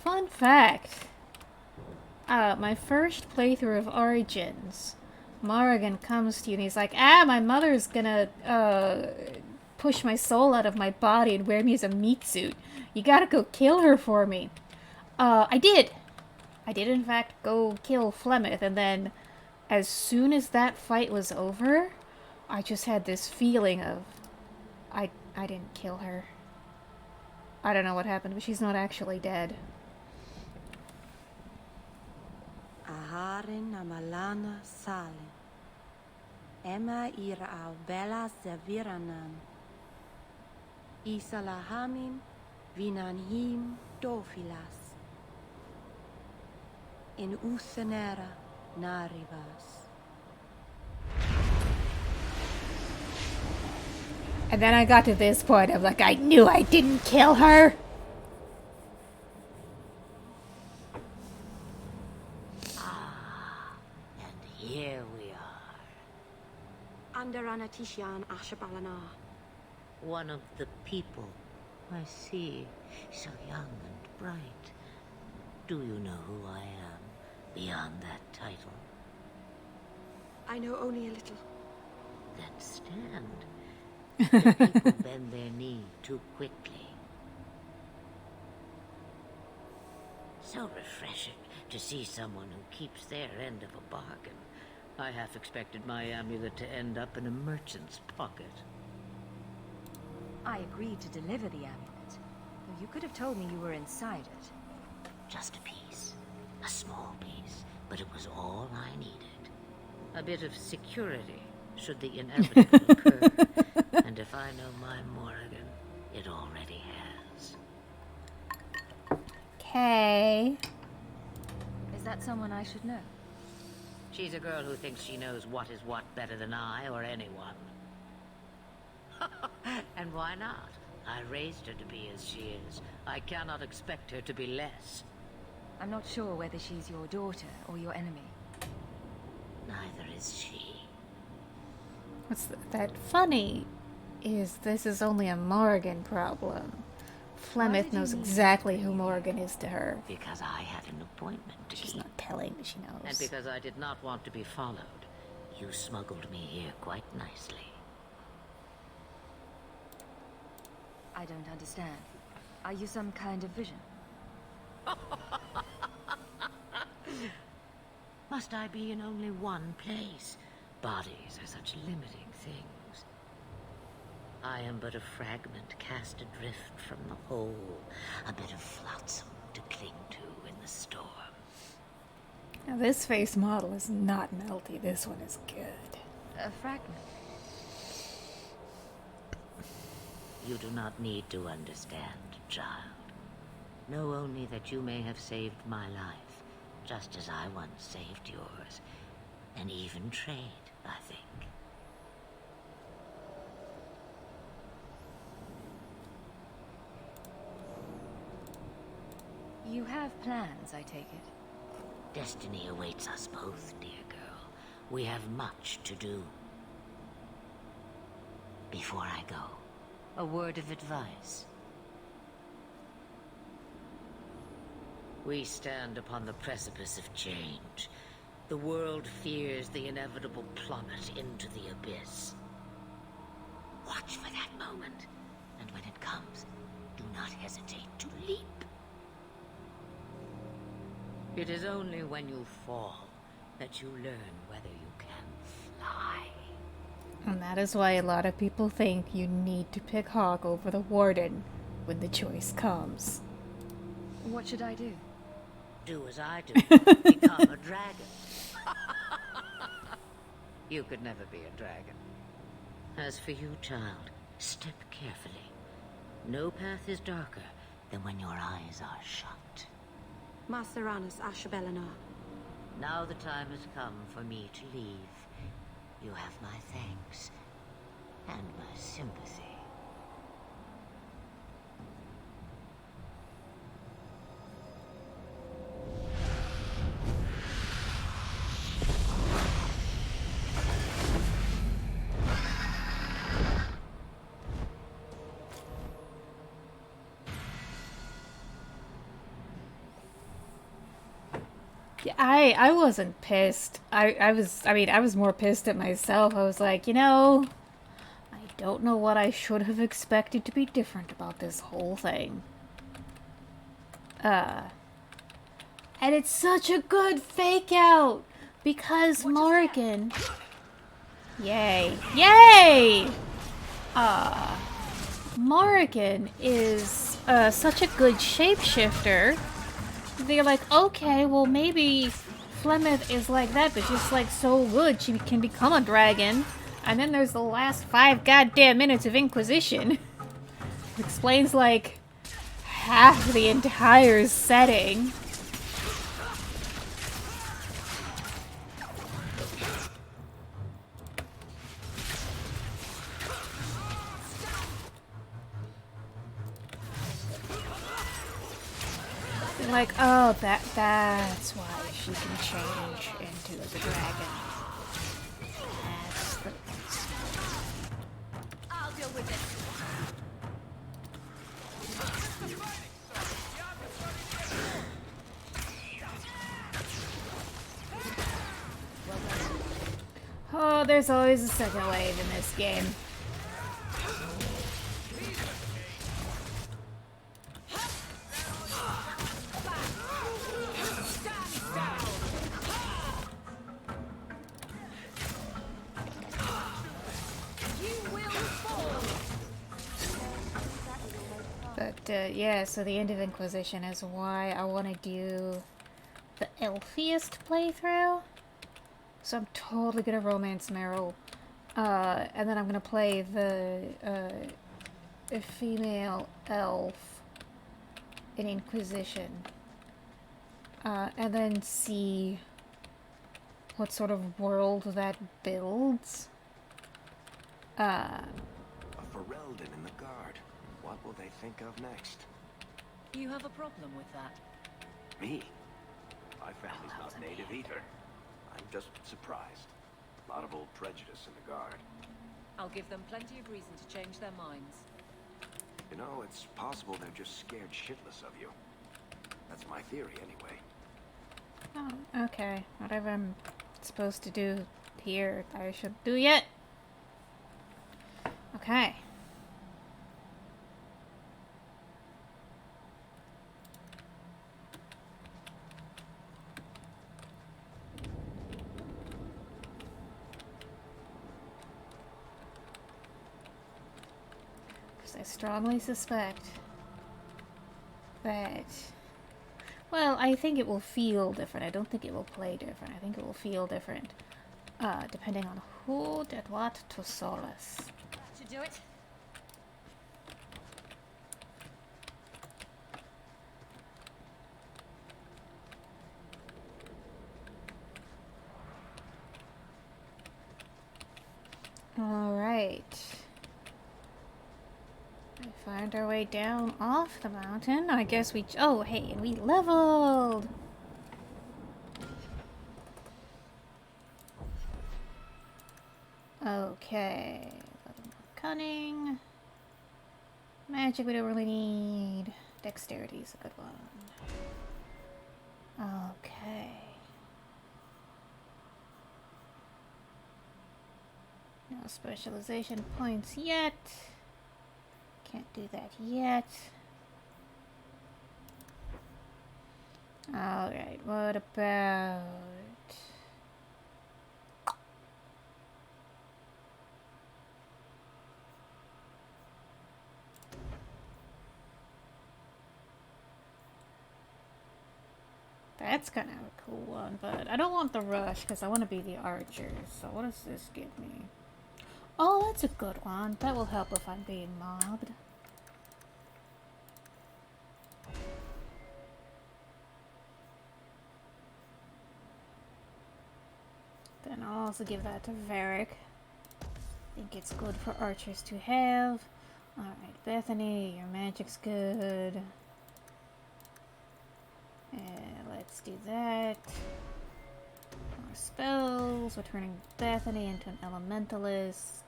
S1: fun fact. My first playthrough of Origins, Morrigan comes to you and he's like, my mother's gonna, push my soul out of my body and wear me as a meat suit. You gotta go kill her for me. I did. I did, in fact, go kill Flemeth, and then as soon as that fight was over, I just had this feeling of, I didn't kill her. I don't know what happened, but she's not actually dead.
S9: Aharin amalana sale. Emma ira au bella seviranan. Isalahamin vinanhim dofilas. In Usenera narivas.
S1: And then I got to this point of like, I knew I didn't kill her.
S9: And here we are.
S7: Under Anatishan Ashabalanar.
S9: One of the people. I see. So young and bright. Do you know who I am, beyond that title?
S7: I know only a little.
S9: Then stand. The people bend their knee too quickly. So refreshing to see someone who keeps their end of a bargain. I half expected my amulet to end up in a merchant's pocket.
S2: I agreed to deliver the amulet, though you could have told me you were inside it.
S9: Just a piece. A small piece. But it was all I needed. A bit of security, should the inevitable occur. And if I know my Morrigan, it already has.
S1: Okay.
S2: Is that someone I should know?
S9: She's a girl who thinks she knows what is what better than I or anyone. And why not? I raised her to be as she is. I cannot expect her to be less.
S2: I'm not sure whether she's your daughter or your enemy.
S9: Neither is she.
S1: What's that funny is this is only a Morrigan problem. Flemeth knows exactly who Morrigan is to her.
S9: Because I had an appointment to
S1: She's
S9: keep.
S1: not telling, she knows.
S9: And because I did not want to be followed, you smuggled me here quite nicely.
S2: I don't understand. Are you some kind of vision?
S9: Must I be in only one place? Bodies are such limiting things. I am but a fragment cast adrift from the whole, a bit of flotsam to cling to in the storm.
S1: Now this face model is not melty. This one is good.
S2: A fragment.
S9: You do not need to understand, child. Know only that you may have saved my life, just as I once saved yours. An even trade, I think.
S2: You have plans, I take it.
S9: Destiny awaits us both, dear girl. We have much to do. Before I go, a word of advice. We stand upon the precipice of change. The world fears the inevitable plummet into the abyss. Watch for that moment, and when it comes, do not hesitate to leap. It is only when you fall that you learn whether you can fly.
S1: And that is why a lot of people think you need to pick Hawke over the Warden when the choice comes.
S2: What should I do?
S9: Do as I do. Become a dragon. You could never be a dragon. As for you, child, step carefully. No path is darker than when your eyes are shut.
S7: Master Ranus Ashbelinar.
S9: Now the time has come for me to leave. You have my thanks and my sympathy.
S1: I wasn't pissed. I was more pissed at myself. I was like, I don't know what I should have expected to be different about this whole thing. And it's such a good fake out because Morrigan. Yay. Yay! Morrigan is such a good shapeshifter. They're like, okay, well maybe Flemeth is like that, but just like so good she can become a dragon. And then there's the last 5 goddamn minutes of Inquisition. Explains like half the entire setting. Like, oh, that's why she can change into the dragon. That's the...
S2: I'll deal with it.
S1: Oh, there's always a second wave in this game. Yeah, so the end of Inquisition is why I want to do the Elfiest playthrough. So I'm totally gonna romance Meryl. And then I'm gonna play the female elf in Inquisition. And then see what sort of world that builds.
S5: A Ferelden in the guard. What will they think of next?
S3: You have a problem with that?
S5: Me? My family's not native either. I'm just surprised. A lot of old prejudice in the guard.
S3: I'll give them plenty of reason to change their minds.
S5: You know, it's possible they're just scared shitless of you. That's my theory, anyway.
S1: Oh, okay. Whatever I'm supposed to do here, I should do yet. Okay. 'Cause I strongly suspect that... Well, I think it will feel different. I don't think it will play different. I think it will feel different. Depending on who did what to Solus.
S2: Should do it.
S1: Alright. We find our way down off the mountain. I guess we... Oh, hey, and we leveled! Okay. A little more cunning. Magic we don't really need. Dexterity is a good one. Okay. No specialization points yet. Can't do that yet. Alright, what about... That's kind of a cool one, but I don't want the rush because I want to be the archer. So what does this give me? Oh, that's a good one. That will help if I'm being mobbed. Then I'll also give that to Varric. I think it's good for archers to have. Alright, Bethany, your magic's good. Let's do that. More spells. We're turning Bethany into an elementalist.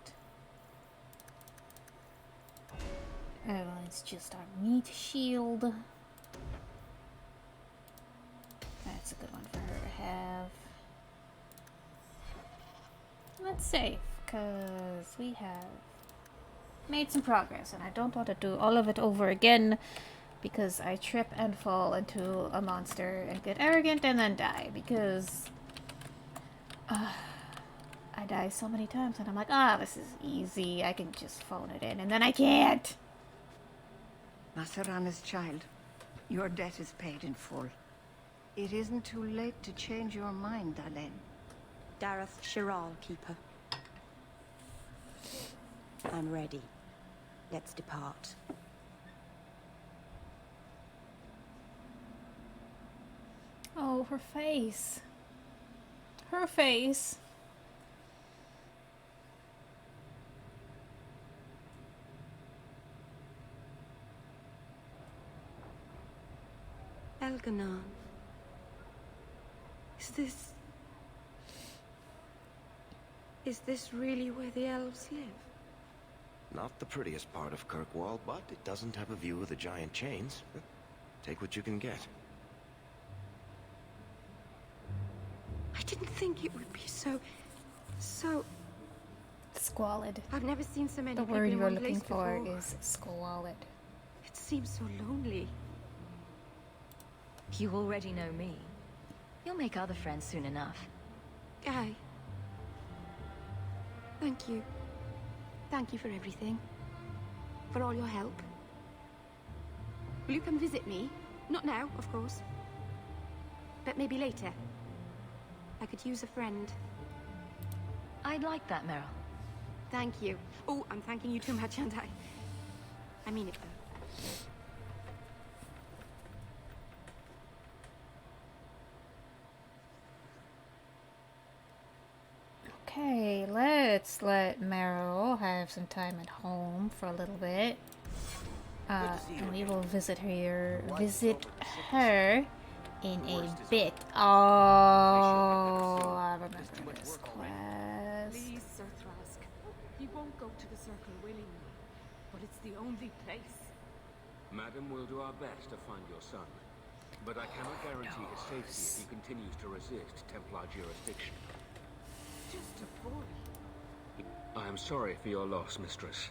S1: It's just our meat shield. That's a good one for her to have. That's safe, because we have made some progress, and I don't want to do all of it over again, because I trip and fall into a monster and get arrogant and then die, because I die so many times, and I'm like, this is easy, I can just phone it in, and then I can't!
S4: Masarana's child, your debt is paid in full. It isn't too late to change your mind, Dalen.
S7: Dareth Shiral, Keeper. I'm ready. Let's depart.
S1: Oh, her face. Her face.
S7: Elganon. Is this really where the elves live?
S5: Not the prettiest part of Kirkwall, but it doesn't have a view of the giant chains. Take what you can get.
S7: I didn't think it would be so...
S1: Squalid.
S7: I've never seen so many
S1: The
S7: people
S1: word
S7: in
S1: you were
S7: one
S1: looking
S7: place
S1: for
S7: before.
S1: is squalid.
S7: It seems so lonely.
S2: You already know me. You'll make other friends soon enough.
S7: Aye. Thank you. Thank you for everything. For all your help. Will you come visit me? Not now, of course. But maybe later. I could use a friend.
S2: I'd like that, Meryl.
S7: Thank you. Oh, I'm thanking you too much, aren't I mean it, though.
S1: Okay, let's let Meryl have some time at home for a little bit. And we will visit her in a bit. Oh, I remember this quest.
S10: Please, Sir Thrask. He won't go to the Circle willingly, but it's the only place.
S11: Madam, we'll do our best to find your son. But I cannot guarantee his safety if he continues to resist Templar jurisdiction.
S10: Just a boy.
S11: I am sorry for your loss, mistress.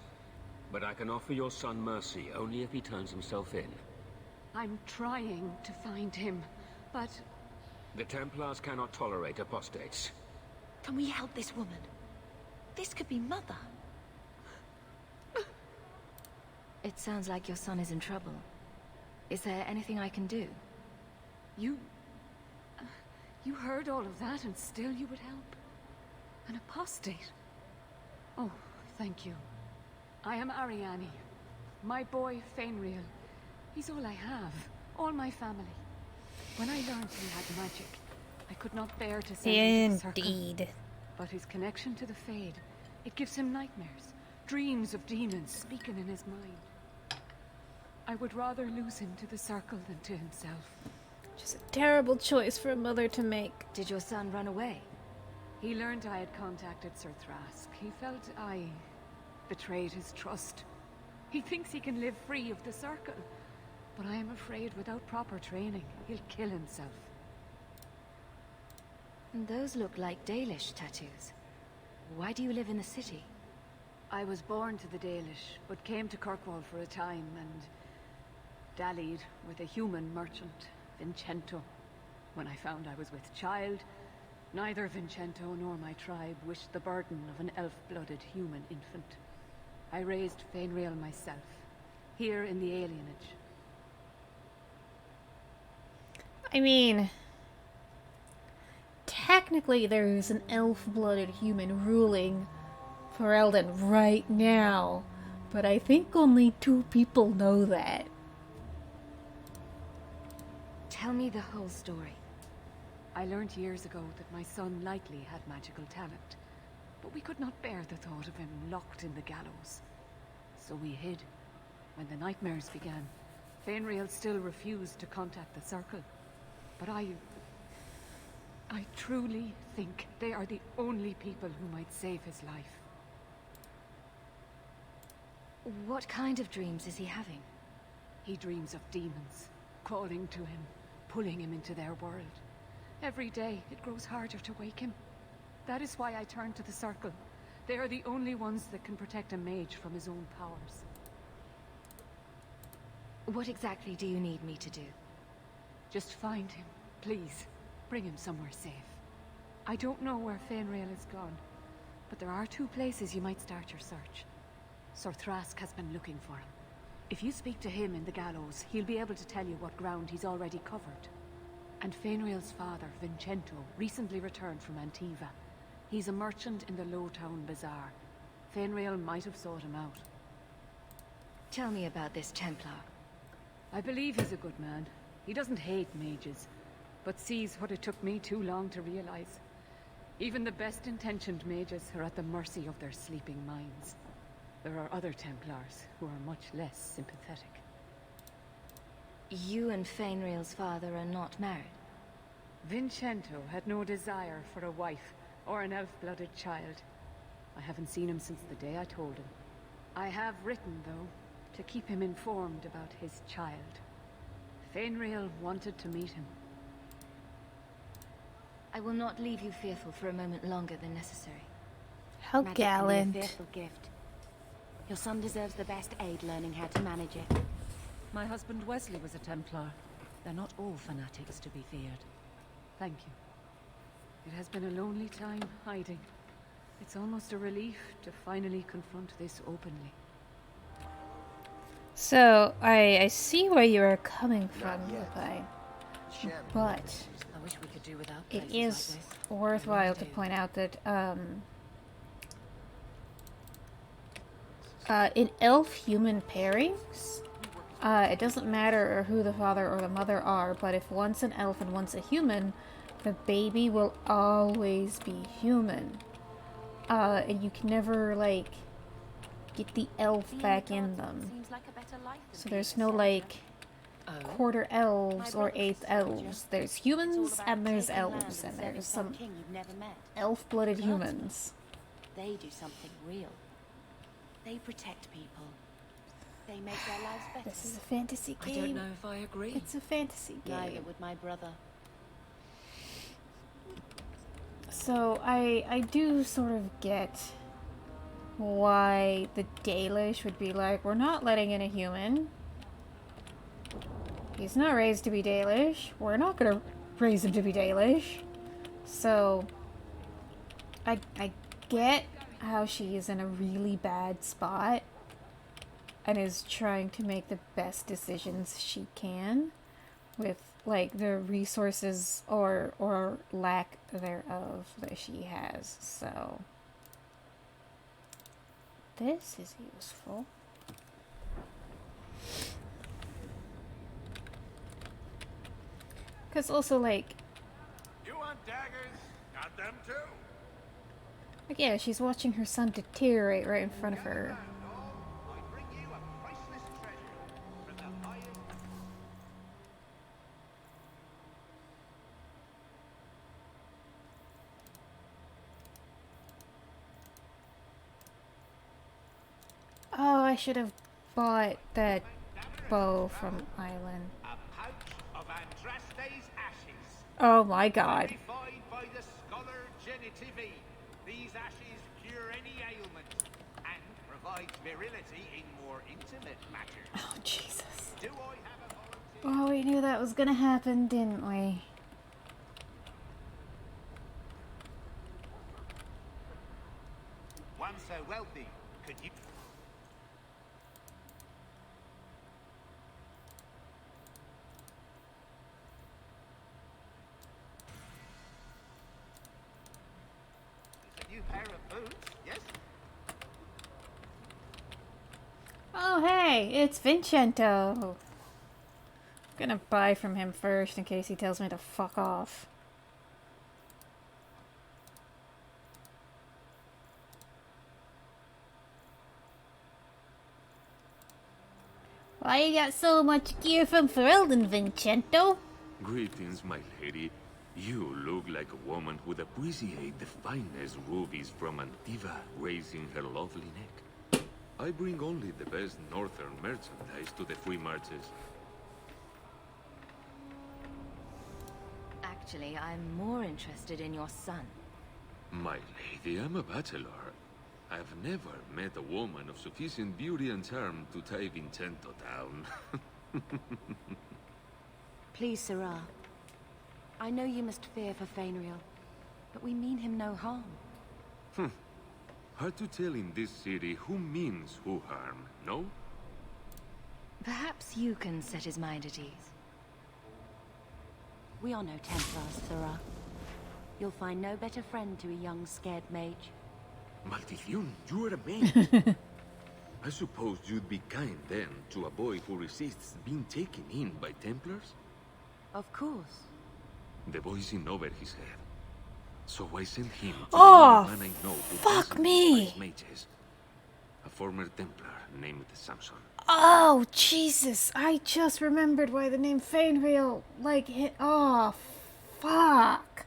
S11: But I can offer your son mercy only if he turns himself in.
S10: I'm trying to find him, but...
S11: The Templars cannot tolerate apostates.
S2: Can we help this woman? This could be Mother. It sounds like your son is in trouble. Is there anything I can do?
S10: You... you heard all of that and still you would help? An apostate? Oh, thank you. I am Ariane. My boy, Fainriel. He's all I have. All my family. When I learned he had magic, I could not bear to send him to the circle.
S1: Indeed.
S10: But his connection to the Fade, it gives him nightmares. Dreams of demons speaking in his mind. I would rather lose him to the circle than to himself.
S1: Just a terrible choice for a mother to make.
S2: Did your son run away?
S10: He learned I had contacted Sir Thrask. He felt I betrayed his trust. He thinks he can live free of the circle. But I am afraid without proper training, he'll kill himself.
S2: Those look like Dalish tattoos. Why do you live in the city?
S10: I was born to the Dalish, but came to Kirkwall for a time and dallied with a human merchant, Vincento. When I found I was with child, neither Vincento nor my tribe wished the burden of an elf-blooded human infant. I raised Fainriel myself, here in the alienage.
S1: I mean, technically there's an elf-blooded human ruling Ferelden right now, but I think only 2 people know that.
S2: Tell me the whole story.
S10: I learned years ago that my son likely had magical talent, but we could not bear the thought of him locked in the gallows. So we hid. When the nightmares began, Fainriel still refused to contact the Circle. But I truly think they are the only people who might save his life.
S2: What kind of dreams is he having?
S10: He dreams of demons, calling to him, pulling him into their world. Every day, it grows harder to wake him. That is why I turn to the Circle. They are the only ones that can protect a mage from his own powers.
S2: What exactly do you need me to do?
S10: Just find him, please. Bring him somewhere safe. I don't know where Fainriel is gone, but there are 2 places you might start your search. Sir Thrask has been looking for him. If you speak to him in the gallows, he'll be able to tell you what ground he's already covered. And Fainriel's father, Vincento, recently returned from Antiva. He's a merchant in the Lowtown Bazaar. Fainriel might have sought him out.
S2: Tell me about this Templar.
S10: I believe he's a good man. He doesn't hate mages, but sees what it took me too long to realize. Even the best-intentioned mages are at the mercy of their sleeping minds. There are other Templars who are much less sympathetic.
S2: You and Fainriel's father are not married?
S10: Vincento had no desire for a wife or an elf-blooded child. I haven't seen him since the day I told him. I have written, though, to keep him informed about his child. Fainriel wanted to meet him.
S2: I will not leave you fearful for a moment longer than necessary.
S1: How
S7: Magic can be a
S1: gallant.
S7: fearful gift. Your son deserves the best aid learning how to manage it.
S3: My husband Wesley was a Templar. They're not all fanatics to be feared.
S10: Thank you. It has been a lonely time hiding. It's almost a relief to finally confront this openly.
S1: So, I see where you are coming from, Levi. But
S3: I wish we could do without
S1: it
S3: places
S1: is
S3: like this.
S1: worthwhile to point out that in elf-human pairings, it doesn't matter who the father or the mother are, but if one's an elf and one's a human, the baby will always be human. And you can never, like, get the elf back in them.
S7: Seems like a better life than
S1: So
S7: being
S1: there's
S7: a
S1: no,
S7: servant.
S1: like, quarter elves or
S7: My brother
S1: eighth
S7: was a soldier.
S1: elves. There's
S7: It's all
S1: humans
S7: about
S1: and there's
S7: taking land
S1: elves, and
S7: serving
S1: there's
S7: some
S1: some
S7: king you've never met.
S1: elf-blooded
S7: But
S1: humans.
S7: They do something real. They protect people. They make their lives better.
S1: This is a fantasy
S3: I
S1: game.
S3: don't know if I agree.
S1: It's a fantasy
S7: Neither
S1: game.
S7: would my brother.
S1: So I do sort of get why the Dalish would be like, we're not letting in a human. He's not raised to be Dalish. We're not gonna raise him to be Dalish. So I get how she is in a really bad spot. and is trying to make the best decisions she can with like the resources or lack thereof that she has. So this is useful. Because also, like...
S5: You want daggers? Got them too.
S1: Like, yeah, she's watching her son deteriorate right in front of her.
S5: I bring you a priceless treasure from the highest...
S1: Oh, I should have bought that bow from Island.
S5: A pouch of Andraste's ashes.
S1: Oh my god.
S5: Purified by the scholar Genitivi. These ashes cure any ailment and provide virility in more intimate matters.
S1: Oh, Jesus.
S5: Do I have a volunteer?
S1: Oh, we knew that was gonna happen, didn't we?
S5: One so wealthy, could you... It's a new pair of boots, yes?
S1: Oh, hey, it's Vincento. I'm gonna buy from him first in case he tells me to fuck off. Why you got so much gear from Ferelden, Vincento?
S11: Greetings, my lady. You look like a woman who'd appreciate the finest rubies from Antiva raising her lovely neck. I bring only the best northern merchandise to the free marches.
S2: Actually, I'm more interested in your son.
S11: My lady, I'm a bachelor. I've never met a woman of sufficient beauty and charm to tie Vincento down.
S7: Please, Sirrah. I know you must fear for Fainriel, but we mean him no harm.
S11: Hard to tell in this city who means who harm, no?
S2: Perhaps you can set his mind at ease.
S7: We are no Templars, Sirrah. You'll find no better friend to a young, scared mage.
S11: Maldición, you are a mage. I suppose you'd be kind then to a boy who resists being taken in by Templars?
S7: Of course.
S11: The boy's in over his head. So I sent him to
S1: Oh,
S11: the only man I know who
S1: fuck
S11: doesn't
S1: me.
S11: despise mages. A former Templar named Samson.
S1: Oh, Jesus. I just remembered why the name Fainriel, like, hit. Oh, fuck.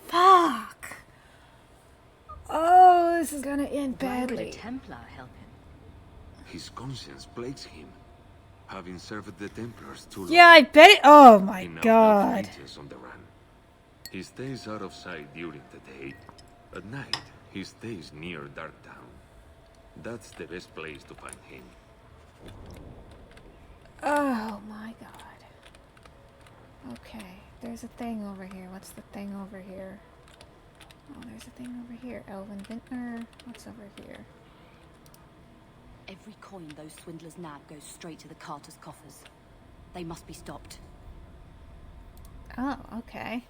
S1: Fuck. Oh, this is gonna end
S2: Why would a
S1: badly.
S2: Templar help him?
S11: His conscience plagues him, having served the Templars too long.
S1: Yeah, I bet it. Oh, my
S11: He now
S1: God.
S11: loves mages on the run. He stays out of sight during the day. At night, he stays near Darktown. That's the best place to find him.
S1: Oh, my God. Okay, there's a thing over here. What's the thing over here? Oh, there's a thing over here. Elven Vintner. What's over here?
S7: Every coin those swindlers nab goes straight to the Carter's coffers. They must be stopped.
S1: Oh, okay.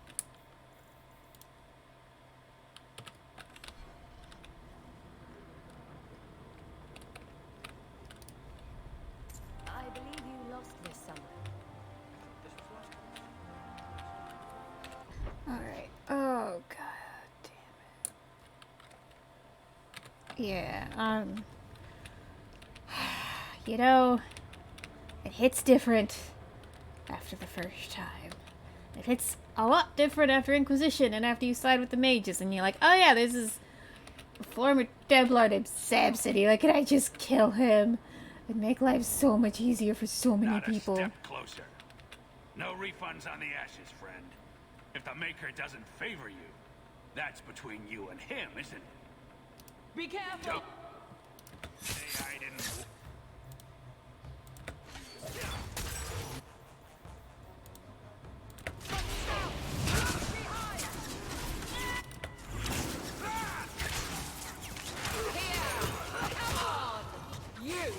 S2: I believe you lost this somewhere.
S1: Alright. Oh, God damn it. Yeah, you know, it hits different after the first time. It hits a lot different after Inquisition and after you side with the mages and you're like, oh yeah, this is a former Templar named Samson. Like, can I just kill him? It'd make life so much easier for so many
S6: Not
S1: people.
S6: a step closer. No refunds on the ashes, friend. If the Maker doesn't favor you, that's between you and him, isn't it?
S3: Be careful!
S6: Say I didn't...
S3: You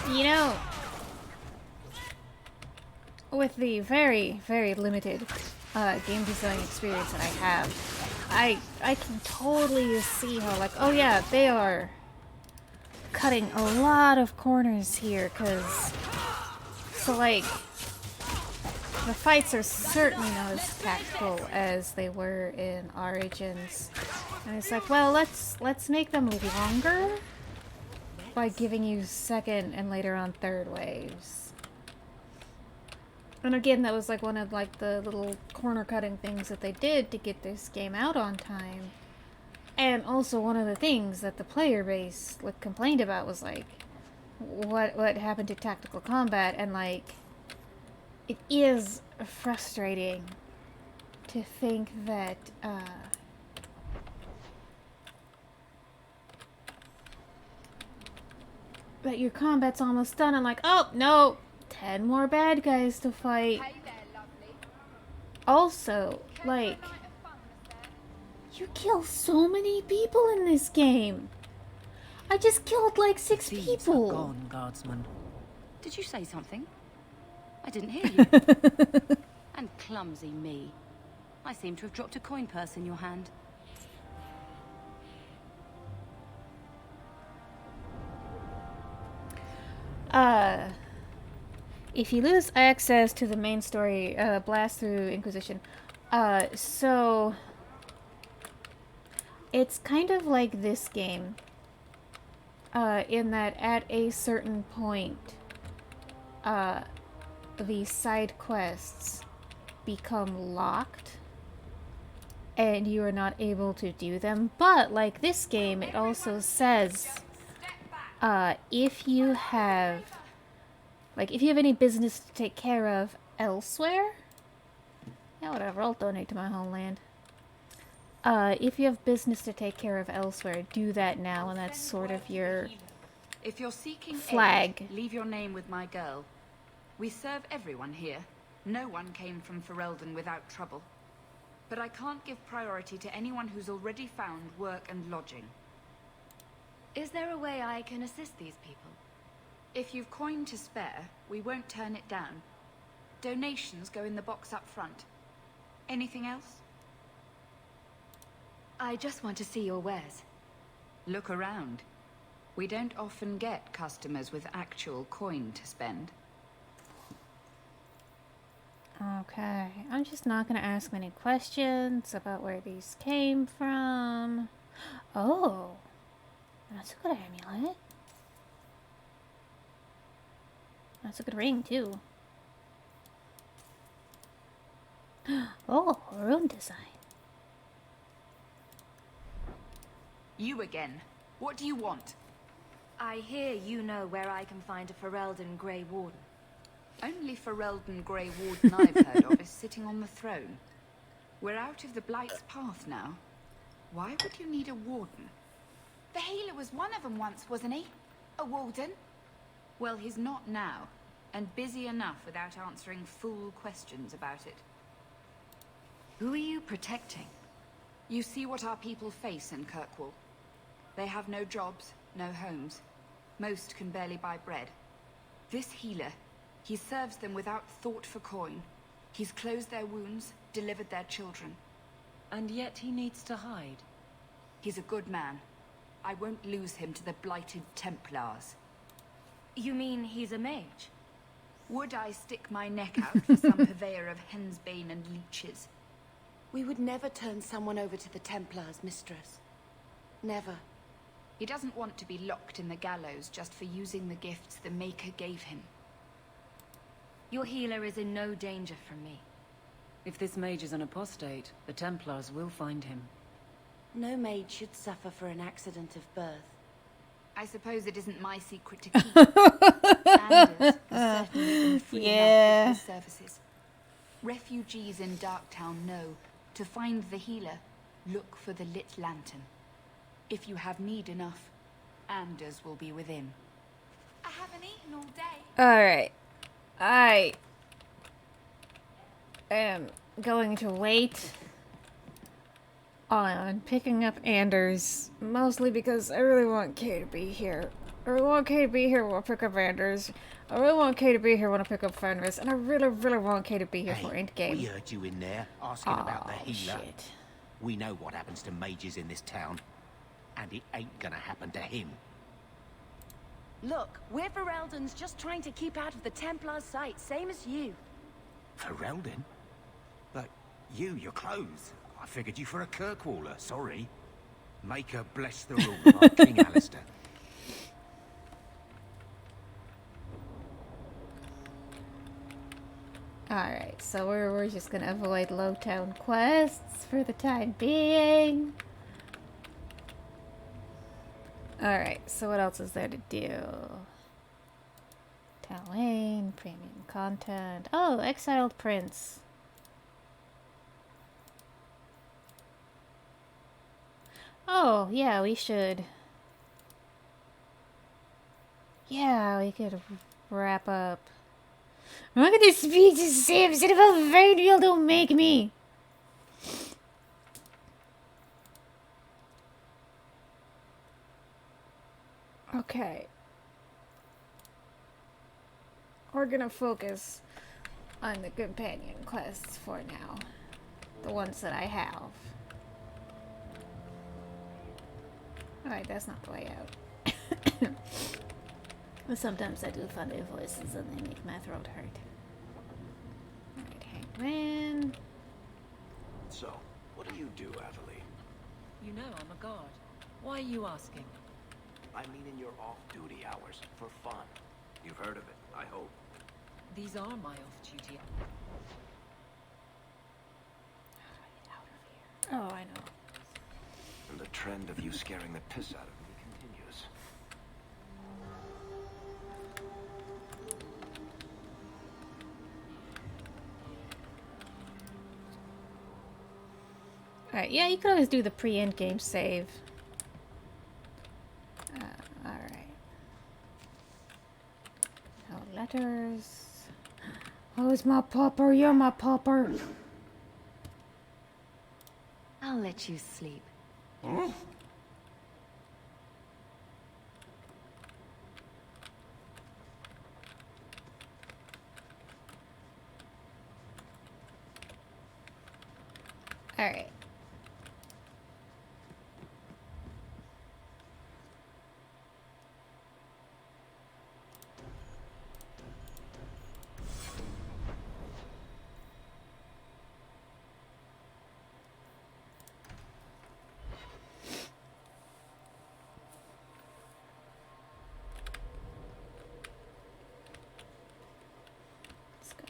S1: You know, with the very, very limited game design experience that I have, I can totally see how, like, oh yeah, they are cutting a lot of corners here, because, so like, the fights are certainly not as tactical as they were in Origins. And it's like, well, let's make them longer by giving you second and later on third waves. And again, that was like one of like the little corner cutting things that they did to get this game out on time. And also one of the things that the player base like complained about was like what happened to tactical combat, and like it is frustrating to think that that your combat's almost done and like, oh no, 10 more bad guys to fight. Also, like, you kill so many people in this game. I just killed like 6 people.
S12: Gone, guardsman. Did you say something? I didn't hear you. And clumsy me. I seem to have dropped a coin purse in your hand.
S1: If you lose access to the main story, blast through Inquisition. So it's kind of like this game, in that at a certain point, the side quests become locked and you are not able to do them. But like this game, it also says if you have any business to take care of elsewhere, yeah, whatever, I'll donate to my homeland. If you have business to take care of elsewhere, do that now, and that's sort of your
S12: If you're seeking
S1: flag.
S12: aid, leave your name with my girl. We serve everyone here. No one came from Ferelden without trouble. But I can't give priority to anyone who's already found work and lodging.
S2: Is there a way I can assist these people?
S12: If you've coin to spare, we won't turn it down. Donations go in the box up front. Anything else?
S2: I just want to see your wares.
S12: Look around. We don't often get customers with actual coin to spend.
S1: Okay, I'm just not gonna ask many questions about where these came from. Oh, that's a good amulet. That's a good ring, too. Oh, rune design.
S12: You again. What do you want?
S2: I hear you know where I can find a Ferelden Grey Warden.
S12: Only Ferelden Grey Warden I've heard of is sitting on the throne. We're out of the Blight's path now. Why would you need a warden?
S13: The healer was one of them once, wasn't he? A warden?
S12: Well, he's not now, and busy enough without answering fool questions about it.
S2: Who are you protecting?
S12: You see what our people face in Kirkwall. They have no jobs, no homes. Most can barely buy bread. This healer, he serves them without thought for coin. He's closed their wounds, delivered their children.
S3: And yet he needs to hide.
S12: He's a good man. I won't lose him to the blighted Templars.
S2: You mean he's a mage?
S12: Would I stick my neck out for some purveyor of hensbane and leeches?
S7: We would never turn someone over to the Templars, mistress. Never.
S12: He doesn't want to be locked in the gallows just for using the gifts the Maker gave him.
S2: Your healer is in no danger from me.
S3: If this mage is an apostate, the Templars will find him.
S7: No mage should suffer for an accident of birth.
S12: I suppose it isn't my secret to keep. Anders has certainly been free enough of his services. Refugees in Darktown know, to find the healer, look for the lit lantern. If you have need enough, Anders will be within.
S13: I haven't eaten all day.
S1: Alright. I am going to wait on picking up Anders, mostly because I really want Kay to be here. I really want Kay to be here when I pick up Anders. I really want Kay to be here when I pick up Fenris. And I really, really want Kay to be here for Endgame.
S14: We heard you in there asking about the healer.
S1: Shit.
S14: We know what happens to mages in this town. And it ain't gonna happen to him.
S7: Look, we're Ferelden's just trying to keep out of the Templar's sight, same as you.
S14: Ferelden? But your clothes. I figured you for a Kirkwaller, sorry. Make her bless the rule of our King Alistair.
S1: Alright, so we're just gonna avoid Lowtown quests for the time being. Alright, so what else is there to do? Town Lane, premium content. Oh, Exiled Prince. Oh, yeah, we should. Yeah, we could wrap up. I'm not gonna speak to Samson about Vainfield, don't make me! Okay. We're gonna focus on the companion quests for now. The ones that I have. Alright, that's not the way out. But sometimes I do funny voices and they make my throat hurt. Alright, Hangman.
S15: So, what do you do, Aveline?
S3: You know I'm a guard. Why are you asking?
S15: I mean in your off-duty hours, for fun. You've heard of it, I hope.
S3: These are my off-duty hours.
S1: Oh, I know.
S15: And the trend of you scaring the piss out of me continues.
S1: Alright, yeah, you could always do the pre-endgame save. Alright. No letters. Oh, it's my popper. You're my popper.
S2: I'll let you sleep.
S15: Hmm?
S1: Alright.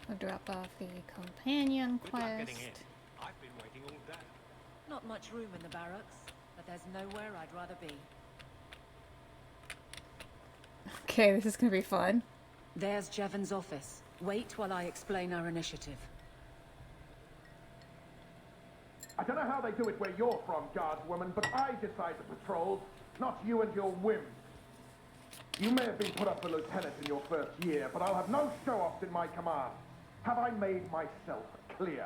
S1: I'll drop off the companion quest.
S5: I've been waiting all day.
S3: Not much room in the barracks, but there's nowhere I'd rather be.
S1: Okay, this is gonna be fun.
S3: There's Jevon's office. Wait while I explain our initiative.
S5: I don't know how they do it where you're from, guardswoman, but I decide the patrols, not you and your whims. You may have been put up for lieutenant in your first year, but I'll have no show-offs in my command. Have I made myself clear?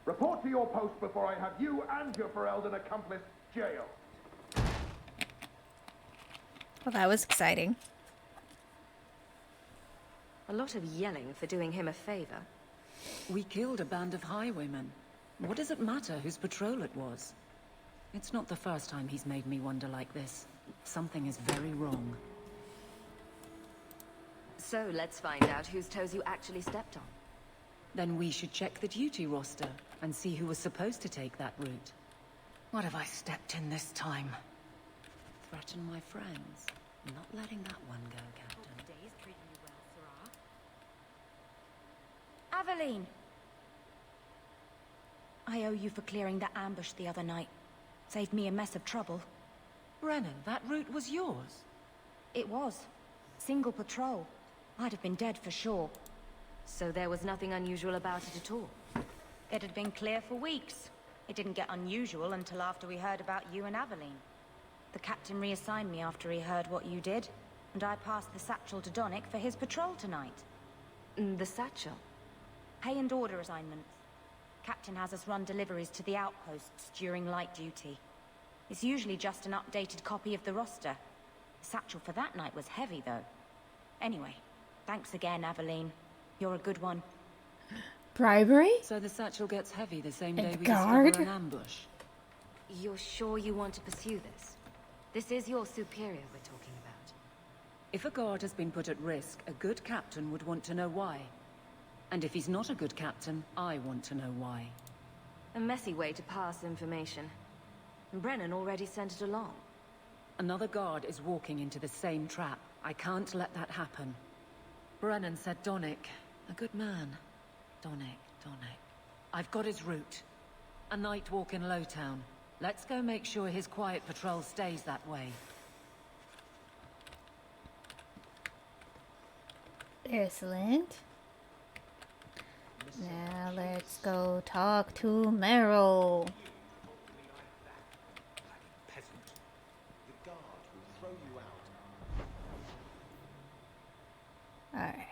S5: Report to your post before I have you and your Ferelden accomplice jailed.
S1: Well, that was exciting.
S2: A lot of yelling for doing him a favor.
S3: We killed a band of highwaymen. What does it matter whose patrol it was? It's not the first time he's made me wonder like this. Something is very wrong.
S2: So let's find out whose toes you actually stepped on.
S3: Then we should check the duty roster and see who was supposed to take that route. What have I stepped in this time? Threaten my friends. I'm not letting that one go, Captain.
S2: Today's treating you well, Sirrah.
S7: Aveline! I owe you for clearing that ambush the other night. Saved me a mess of trouble.
S3: Brennan, that route was yours?
S7: It was. Single patrol. I'd have been dead for sure.
S2: So there was nothing unusual about it at all?
S7: It had been clear for weeks. It didn't get unusual until after we heard about you and Aveline. The captain reassigned me after he heard what you did, and I passed the satchel to Donnic for his patrol tonight.
S2: The satchel?
S7: Pay and order assignments. Captain has us run deliveries to the outposts during light duty. It's usually just an updated copy of the roster.
S2: Satchel for that night was heavy, though. Anyway, thanks again, Aveline. You're a good one.
S1: Bribery?
S3: So the satchel gets heavy the same
S1: And
S3: day we
S1: guard?
S3: discover an ambush.
S2: You're sure you want to pursue this? This is your superior we're talking about.
S3: If a guard has been put at risk, a good captain would want to know why. And if he's not a good captain, I want to know why.
S2: A messy way to pass information. Brennan already sent it along.
S3: Another guard is walking into the same trap. I can't let that happen. Brennan said Donnic. A good man. Donnic. I've got his route. A night walk in Lowtown. Let's go make sure his quiet patrol stays that way.
S1: Excellent. Now let's go talk to Meryl.
S8: Peasant. The guard will throw you out.
S1: Alright.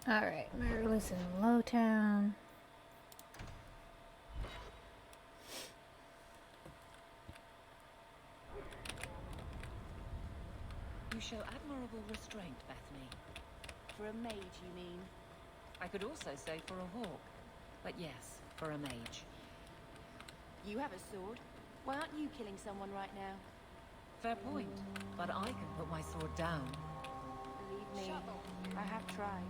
S1: Alright, Meryl is in Lowtown.
S3: You show admirable restraint, Bethany.
S7: For a mage, you mean?
S3: I could also say for a hawk. But yes, for a mage.
S7: You have a sword. Why aren't you killing someone right now?
S3: Fair point. But I can put my sword down.
S7: Believe me, I have tried.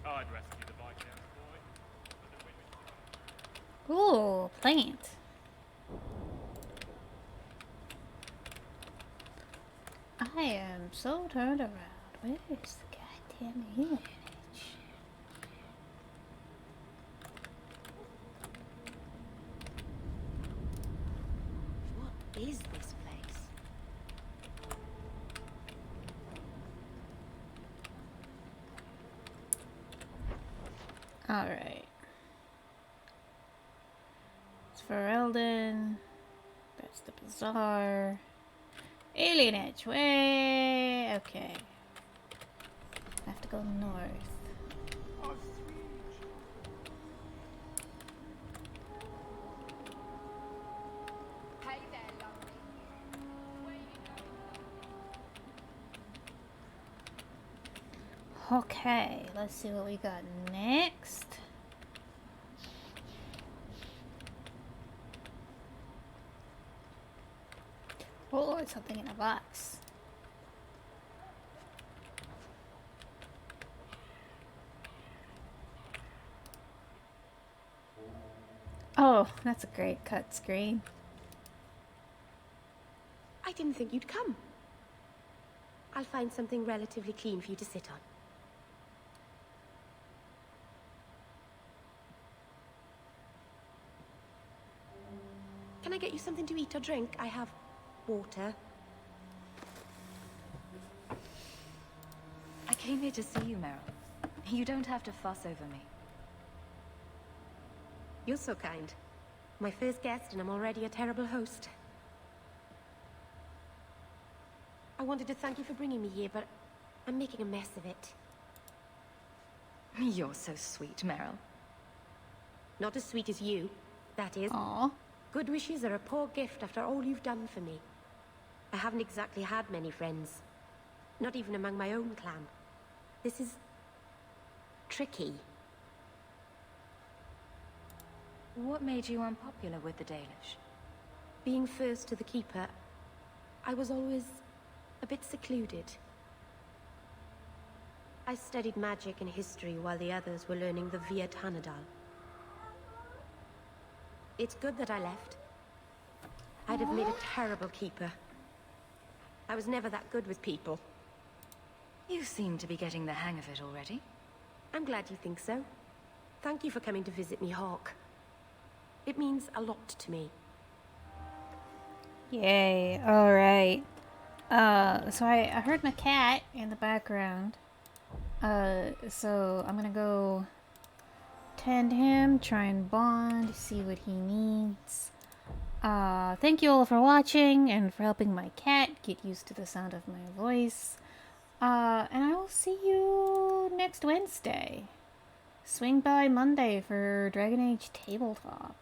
S16: I'd rescue the Viscount's boy.
S1: Ooh, plant. I am so turned around. Where is the goddamn image?
S7: What is this place?
S1: Alright. It's for Eldon. That's the bazaar. Alien Edge. Way. Okay. I have to go north.
S13: Hey there, lovely. Where you going?
S1: Okay, let's see what we got next. Oh, it's something in a box. Oh, that's a great cut screen.
S7: I didn't think you'd come. I'll find something relatively clean for you to sit on. Can I get you something to eat or drink? I have water.
S2: I came here to see you, Meryl. You don't have to fuss over me.
S7: You're so kind. My first guest, and I'm already a terrible host. I wanted to thank you for bringing me here, but I'm making a mess of it.
S2: You're so sweet, Meryl.
S7: Not as sweet as you, that is.
S1: Aww.
S7: Good wishes are a poor gift after all you've done for me. I haven't exactly had many friends. Not even among my own clan. This is... tricky.
S2: What made you unpopular with the Dalish?
S7: Being first to the Keeper, I was always a bit secluded. I studied magic and history while the others were learning the Via Tanadal. It's good that I left. I'd have made a terrible Keeper. I was never that good with people.
S2: You seem to be getting the hang of it already.
S7: I'm glad you think so. Thank you for coming to visit me, Hawk. It means a lot to me.
S1: Yay, alright. So I heard my cat in the background. So I'm gonna go tend him, try and bond, see what he needs. Thank you all for watching and for helping my cat get used to the sound of my voice. And I will see you next Wednesday. Swing by Monday for Dragon Age Tabletop.